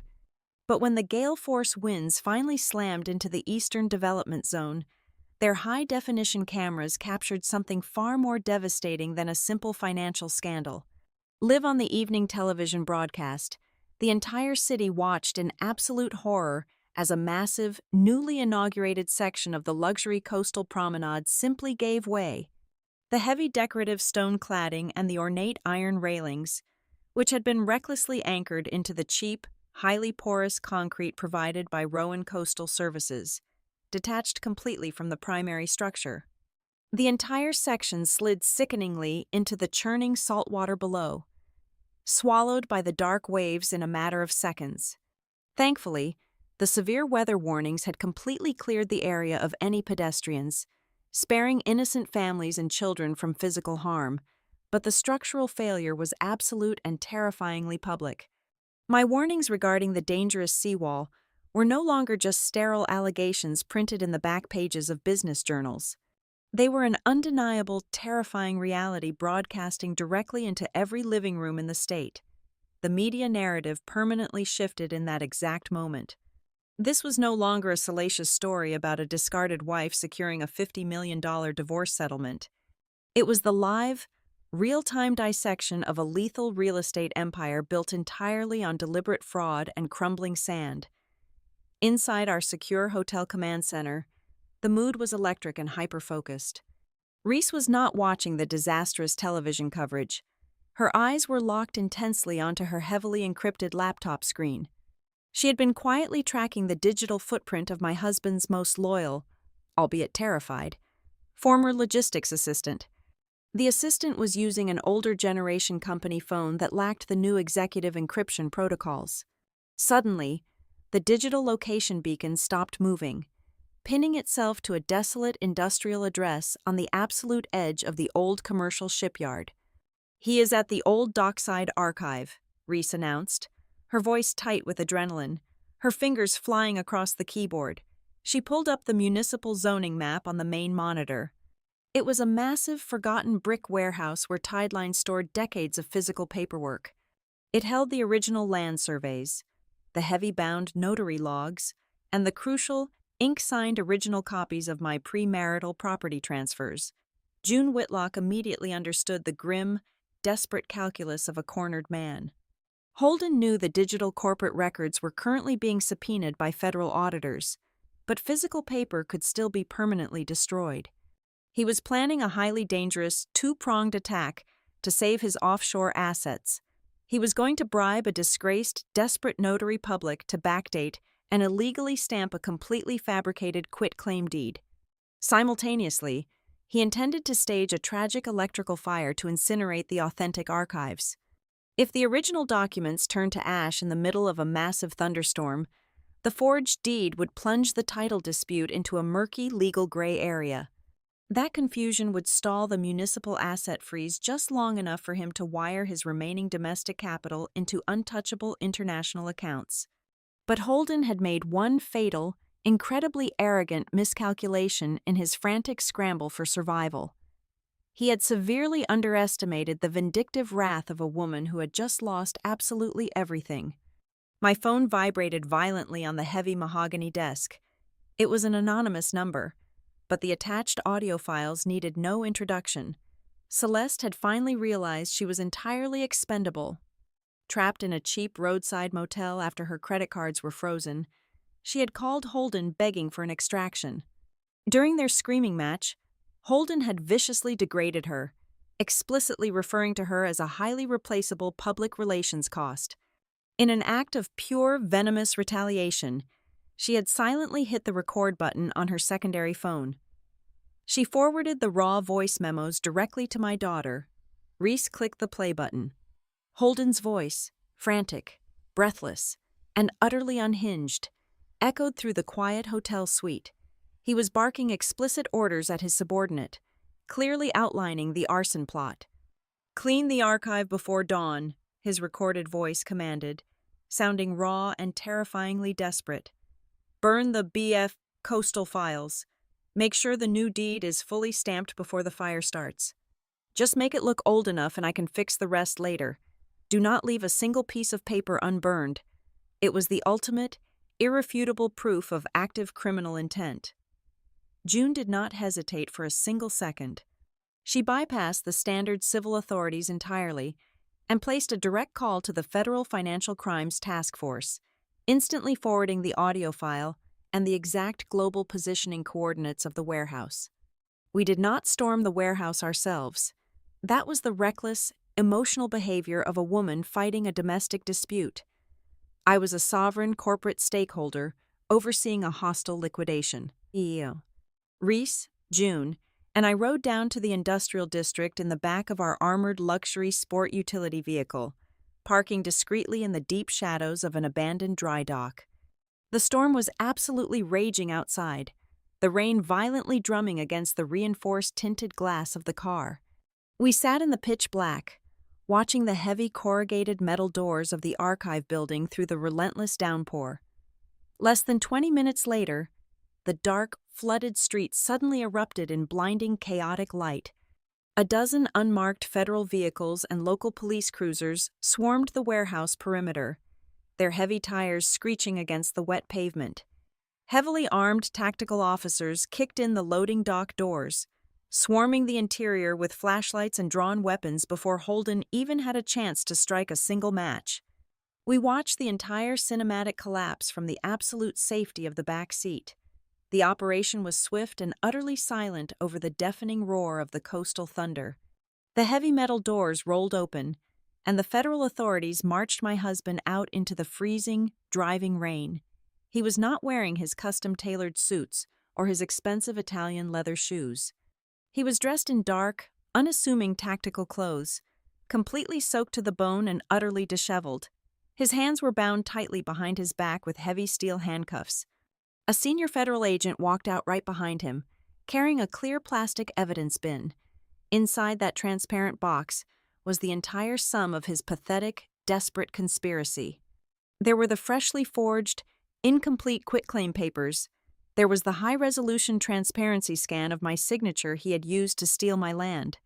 But when the gale-force winds finally slammed into the eastern development zone, their high-definition cameras captured something far more devastating than a simple financial scandal. Live on the evening television broadcast, the entire city watched in absolute horror as a massive, newly inaugurated section of the luxury coastal promenade simply gave way. The heavy decorative stone cladding and the ornate iron railings, which had been recklessly anchored into the cheap, highly porous concrete provided by Rowan Coastal Services, detached completely from the primary structure. The entire section slid sickeningly into the churning salt water below. swallowed by the dark waves in a matter of seconds. Thankfully, the severe weather warnings had completely cleared the area of any pedestrians, sparing innocent families and children from physical harm, but the structural failure was absolute and terrifyingly public. My warnings regarding the dangerous seawall were no longer just sterile allegations printed in the back pages of business journals. They were an undeniable, terrifying reality broadcasting directly into every living room in the state. The media narrative permanently shifted in that exact moment. This was no longer a salacious story about a discarded wife securing a $50 million divorce settlement. It was the live, real-time dissection of a lethal real estate empire built entirely on deliberate fraud and crumbling sand. Inside our secure hotel command center, the mood was electric and hyper-focused. Reese was not watching the disastrous television coverage. Her eyes were locked intensely onto her heavily encrypted laptop screen. She had been quietly tracking the digital footprint of my husband's most loyal, albeit terrified, former logistics assistant. The assistant was using an older generation company phone that lacked the new executive encryption protocols. Suddenly, the digital location beacon stopped moving, pinning itself to a desolate industrial address on the absolute edge of the old commercial shipyard. "He is at the old dockside archive," Reese announced, her voice tight with adrenaline, her fingers flying across the keyboard. She pulled up the municipal zoning map on the main monitor. It was a massive, forgotten brick warehouse where Tideline stored decades of physical paperwork. It held the original land surveys, the heavy-bound notary logs, and the crucial, ink-signed original copies of my premarital property transfers. June Whitlock immediately understood the grim, desperate calculus of a cornered man. Holden knew the digital corporate records were currently being subpoenaed by federal auditors, but physical paper could still be permanently destroyed. He was planning a highly dangerous, two-pronged attack to save his offshore assets. He was going to bribe a disgraced, desperate notary public to backdate and illegally stamp a completely fabricated quitclaim deed. Simultaneously, he intended to stage a tragic electrical fire to incinerate the authentic archives. If the original documents turned to ash in the middle of a massive thunderstorm, the forged deed would plunge the title dispute into a murky legal gray area. That confusion would stall the municipal asset freeze just long enough for him to wire his remaining domestic capital into untouchable international accounts. But Holden had made one fatal, incredibly arrogant miscalculation in his frantic scramble for survival. He had severely underestimated the vindictive wrath of a woman who had just lost absolutely everything. My phone vibrated violently on the heavy mahogany desk. It was an anonymous number, but the attached audio files needed no introduction. Celeste had finally realized she was entirely expendable. Trapped in a cheap roadside motel after her credit cards were frozen, she had called Holden begging for an extraction. During their screaming match, Holden had viciously degraded her, explicitly referring to her as a highly replaceable public relations cost. In an act of pure, venomous retaliation, she had silently hit the record button on her secondary phone. She forwarded the raw voice memos directly to my daughter. Reese clicked the play button. Holden's voice, frantic, breathless, and utterly unhinged, echoed through the quiet hotel suite. He was barking explicit orders at his subordinate, clearly outlining the arson plot. "Clean the archive before dawn," his recorded voice commanded, sounding raw and terrifyingly desperate. "Burn the BF coastal files. Make sure the new deed is fully stamped before the fire starts. Just make it look old enough and I can fix the rest later. Do not leave a single piece of paper unburned." It was the ultimate, irrefutable proof of active criminal intent. June did not hesitate for a single second. She bypassed the standard civil authorities entirely and placed a direct call to the Federal Financial Crimes Task Force, instantly forwarding the audio file and the exact global positioning coordinates of the warehouse. We did not storm the warehouse ourselves. That was the reckless, emotional behavior of a woman fighting a domestic dispute. I was a sovereign corporate stakeholder overseeing a hostile liquidation. Reese, June, and I rode down to the industrial district in the back of our armored luxury sport utility vehicle. parking discreetly in the deep shadows of an abandoned dry dock. The storm was absolutely raging outside, the rain violently drumming against the reinforced tinted glass of the car. We sat in the pitch black, watching the heavy corrugated metal doors of the archive building through the relentless downpour. Less than 20 minutes later, the dark, flooded street suddenly erupted in blinding, chaotic light. A dozen unmarked federal vehicles and local police cruisers swarmed the warehouse perimeter, their heavy tires screeching against the wet pavement. Heavily armed tactical officers kicked in the loading dock doors, swarming the interior with flashlights and drawn weapons before Holden even had a chance to strike a single match. We watched the entire cinematic collapse from the absolute safety of the back seat. The operation was swift and utterly silent over the deafening roar of the coastal thunder. The heavy metal doors rolled open, and the federal authorities marched my husband out into the freezing, driving rain. He was not wearing his custom-tailored suits or his expensive Italian leather shoes. He was dressed in dark, unassuming tactical clothes, completely soaked to the bone and utterly disheveled. His hands were bound tightly behind his back with heavy steel handcuffs. A senior federal agent walked out right behind him, carrying a clear plastic evidence bin. Inside that transparent box was the entire sum of his pathetic, desperate conspiracy. There were the freshly forged, incomplete quitclaim papers. There was the high-resolution transparency scan of my signature he had used to steal my land.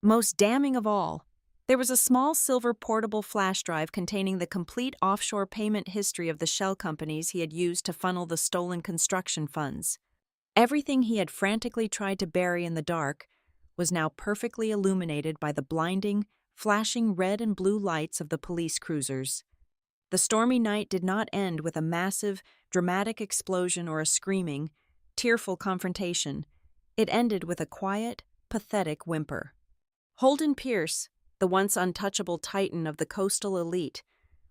Most damning of all, there was a small silver portable flash drive containing the complete offshore payment history of the shell companies he had used to funnel the stolen construction funds. Everything he had frantically tried to bury in the dark was now perfectly illuminated by the blinding, flashing red and blue lights of the police cruisers. The stormy night did not end with a massive, dramatic explosion or a screaming, tearful confrontation. It ended with a quiet, pathetic whimper. Holden Pierce, the once untouchable titan of the coastal elite,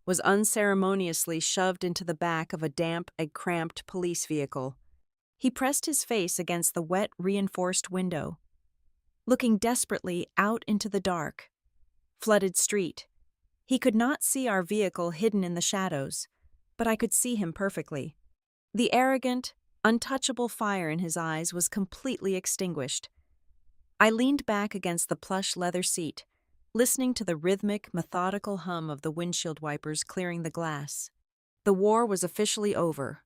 was unceremoniously shoved into the back of a damp and cramped police vehicle. He pressed his face against the wet, reinforced window, looking desperately out into the dark, flooded street. He could not see our vehicle hidden in the shadows, but I could see him perfectly. The arrogant, untouchable fire in his eyes was completely extinguished. I leaned back against the plush leather seat, listening to the rhythmic, methodical hum of the windshield wipers clearing the glass. The war was officially over.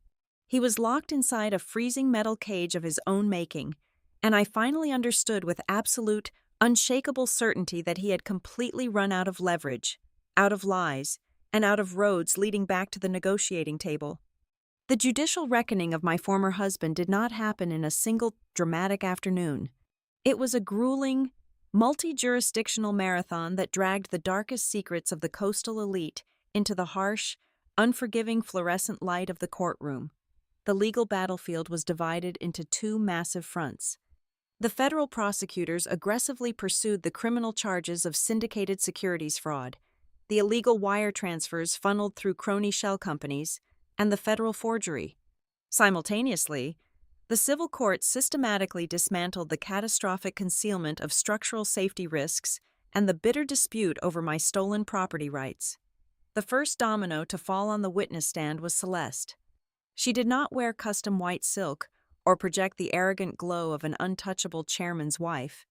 He was locked inside a freezing metal cage of his own making, and I finally understood with absolute, unshakable certainty that he had completely run out of leverage, out of lies, and out of roads leading back to the negotiating table. The judicial reckoning of my former husband did not happen in a single dramatic afternoon. It was a grueling, multi-jurisdictional marathon that dragged the darkest secrets of the coastal elite into the harsh, unforgiving fluorescent light of the courtroom. The legal battlefield was divided into two massive fronts. The federal prosecutors aggressively pursued the criminal charges of syndicated securities fraud, the illegal wire transfers funneled through crony shell companies, and the federal forgery. Simultaneously, the civil courts systematically dismantled the catastrophic concealment of structural safety risks and the bitter dispute over my stolen property rights. The first domino to fall on the witness stand was Celeste. She did not wear custom white silk or project the arrogant glow of an untouchable chairman's wife.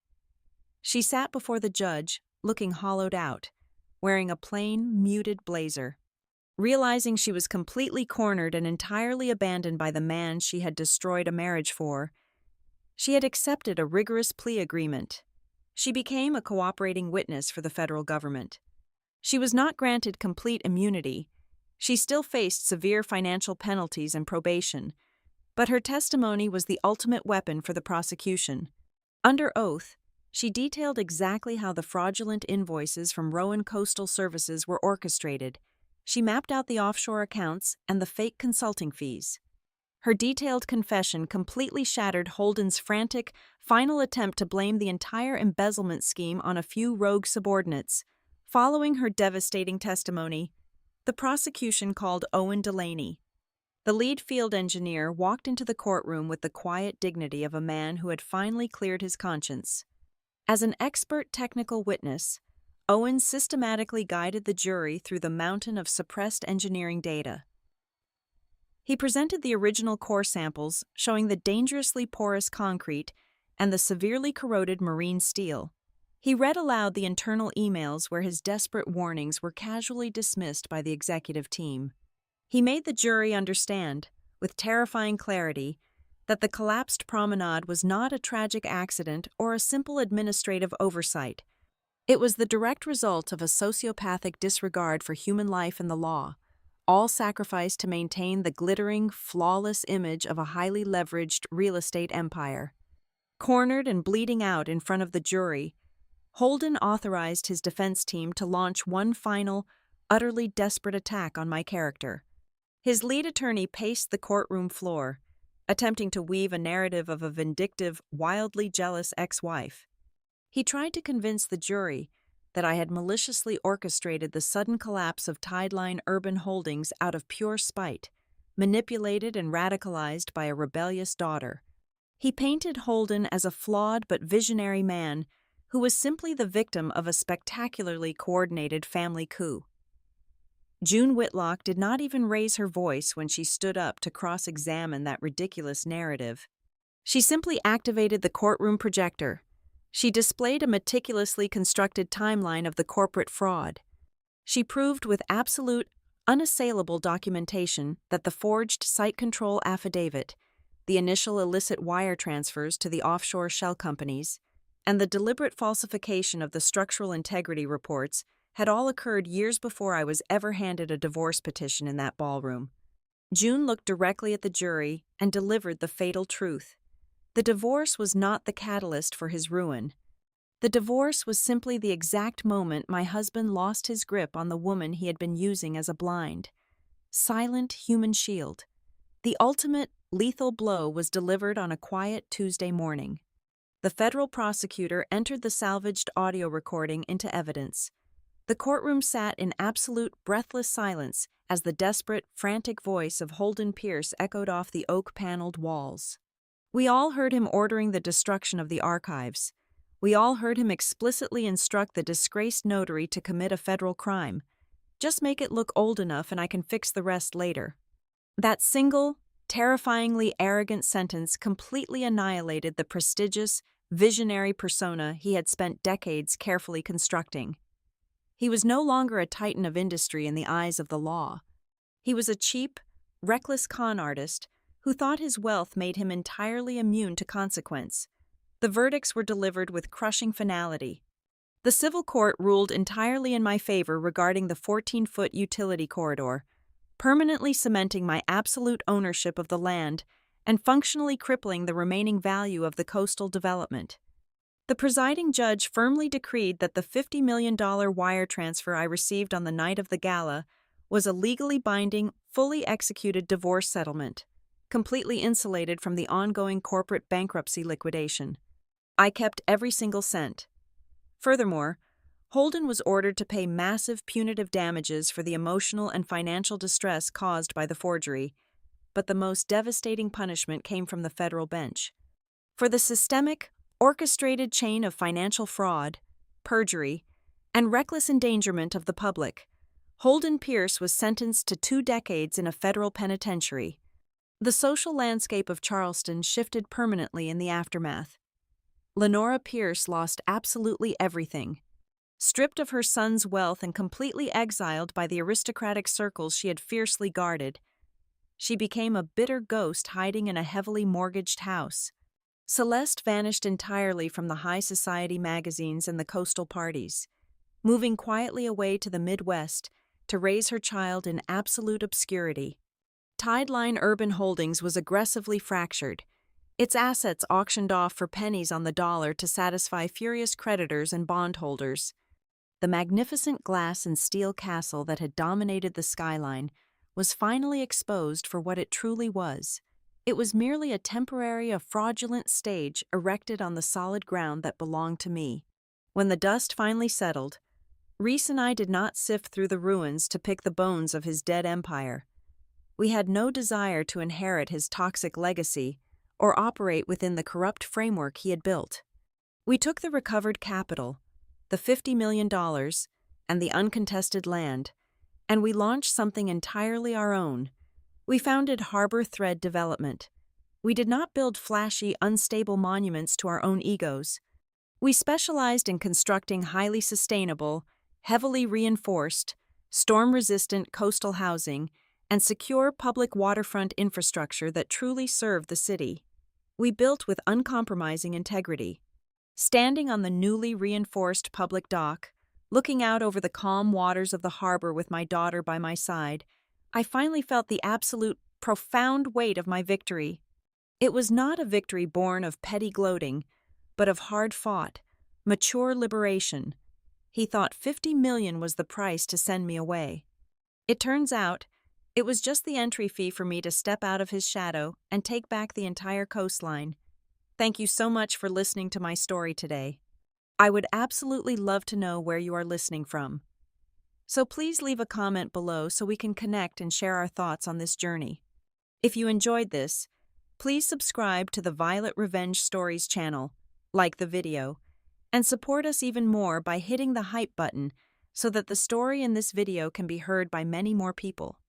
She sat before the judge, looking hollowed out, wearing a plain, muted blazer. Realizing she was completely cornered and entirely abandoned by the man she had destroyed a marriage for, she had accepted a rigorous plea agreement. She became a cooperating witness for the federal government. She was not granted complete immunity. She still faced severe financial penalties and probation, but her testimony was the ultimate weapon for the prosecution. Under oath, she detailed exactly how the fraudulent invoices from Rowan Coastal Services were orchestrated. She mapped out the offshore accounts and the fake consulting fees. Her detailed confession completely shattered Holden's frantic, final attempt to blame the entire embezzlement scheme on a few rogue subordinates. Following her devastating testimony, the prosecution called Owen Delaney. The lead field engineer walked into the courtroom with the quiet dignity of a man who had finally cleared his conscience. As an expert technical witness, Owen systematically guided the jury through the mountain of suppressed engineering data. He presented the original core samples showing the dangerously porous concrete and the severely corroded marine steel. He read aloud the internal emails where his desperate warnings were casually dismissed by the executive team. He made the jury understand, with terrifying clarity, that the collapsed promenade was not a tragic accident or a simple administrative oversight. It was the direct result of a sociopathic disregard for human life and the law, all sacrificed to maintain the glittering, flawless image of a highly leveraged real estate empire. Cornered and bleeding out in front of the jury, Holden authorized his defense team to launch one final, utterly desperate attack on my character. His lead attorney paced the courtroom floor, attempting to weave a narrative of a vindictive, wildly jealous ex-wife. He tried to convince the jury that I had maliciously orchestrated the sudden collapse of Tideline Urban Holdings out of pure spite, manipulated and radicalized by a rebellious daughter. He painted Holden as a flawed but visionary man who was simply the victim of a spectacularly coordinated family coup. June Whitlock did not even raise her voice when she stood up to cross-examine that ridiculous narrative. She simply activated the courtroom projector. She displayed a meticulously constructed timeline of the corporate fraud. She proved with absolute, unassailable documentation that the forged site control affidavit, the initial illicit wire transfers to the offshore shell companies, and the deliberate falsification of the structural integrity reports had all occurred years before I was ever handed a divorce petition in that ballroom. June looked directly at the jury and delivered the fatal truth. The divorce was not the catalyst for his ruin. The divorce was simply the exact moment my husband lost his grip on the woman he had been using as a blind, silent human shield. The ultimate, lethal blow was delivered on a quiet Tuesday morning. The federal prosecutor entered the salvaged audio recording into evidence. The courtroom sat in absolute, breathless silence as the desperate, frantic voice of Holden Pierce echoed off the oak-paneled walls. We all heard him ordering the destruction of the archives. We all heard him explicitly instruct the disgraced notary to commit a federal crime. Just make it look old enough and I can fix the rest later. That single, terrifyingly arrogant sentence completely annihilated the prestigious, visionary persona he had spent decades carefully constructing. He was no longer a titan of industry in the eyes of the law. He was a cheap, reckless con artist who thought his wealth made him entirely immune to consequence. The verdicts were delivered with crushing finality. The civil court ruled entirely in my favor regarding the 14-foot utility corridor, permanently cementing my absolute ownership of the land and functionally crippling the remaining value of the coastal development. The presiding judge firmly decreed that the $50 million wire transfer I received on the night of the gala was a legally binding, fully executed divorce settlement, completely insulated from the ongoing corporate bankruptcy liquidation. I kept every single cent. Furthermore, Holden was ordered to pay massive punitive damages for the emotional and financial distress caused by the forgery, but the most devastating punishment came from the federal bench. For the systemic, orchestrated chain of financial fraud, perjury, and reckless endangerment of the public, Holden Pierce was sentenced to 2 decades in a federal penitentiary. The social landscape of Charleston shifted permanently in the aftermath. Lenora Pierce lost absolutely everything. Stripped of her son's wealth and completely exiled by the aristocratic circles she had fiercely guarded, she became a bitter ghost hiding in a heavily mortgaged house. Celeste vanished entirely from the high society magazines and the coastal parties, moving quietly away to the Midwest to raise her child in absolute obscurity. Tideline Urban Holdings was aggressively fractured, its assets auctioned off for pennies on the dollar to satisfy furious creditors and bondholders. The magnificent glass and steel castle that had dominated the skyline was finally exposed for what it truly was. It was merely a temporary, fraudulent stage erected on the solid ground that belonged to me. When the dust finally settled, Reese and I did not sift through the ruins to pick the bones of his dead empire. We had no desire to inherit his toxic legacy or operate within the corrupt framework he had built. We took the recovered capital, the $50 million, and the uncontested land, and we launched something entirely our own. We founded Harbor Thread Development. We did not build flashy, unstable monuments to our own egos. We specialized in constructing highly sustainable, heavily reinforced, storm-resistant coastal housing and secure public waterfront infrastructure that truly served the city. We built with uncompromising integrity. Standing on the newly reinforced public dock, looking out over the calm waters of the harbor with my daughter by my side, I finally felt the absolute, profound weight of my victory. It was not a victory born of petty gloating, but of hard-fought, mature liberation. He thought 50 million was the price to send me away. It turns out, it was just the entry fee for me to step out of his shadow and take back the entire coastline. Thank you so much for listening to my story today. I would absolutely love to know where you are listening from. So please leave a comment below so we can connect and share our thoughts on this journey. If you enjoyed this, please subscribe to the Violet Revenge Stories channel, like the video, and support us even more by hitting the hype button so that the story in this video can be heard by many more people.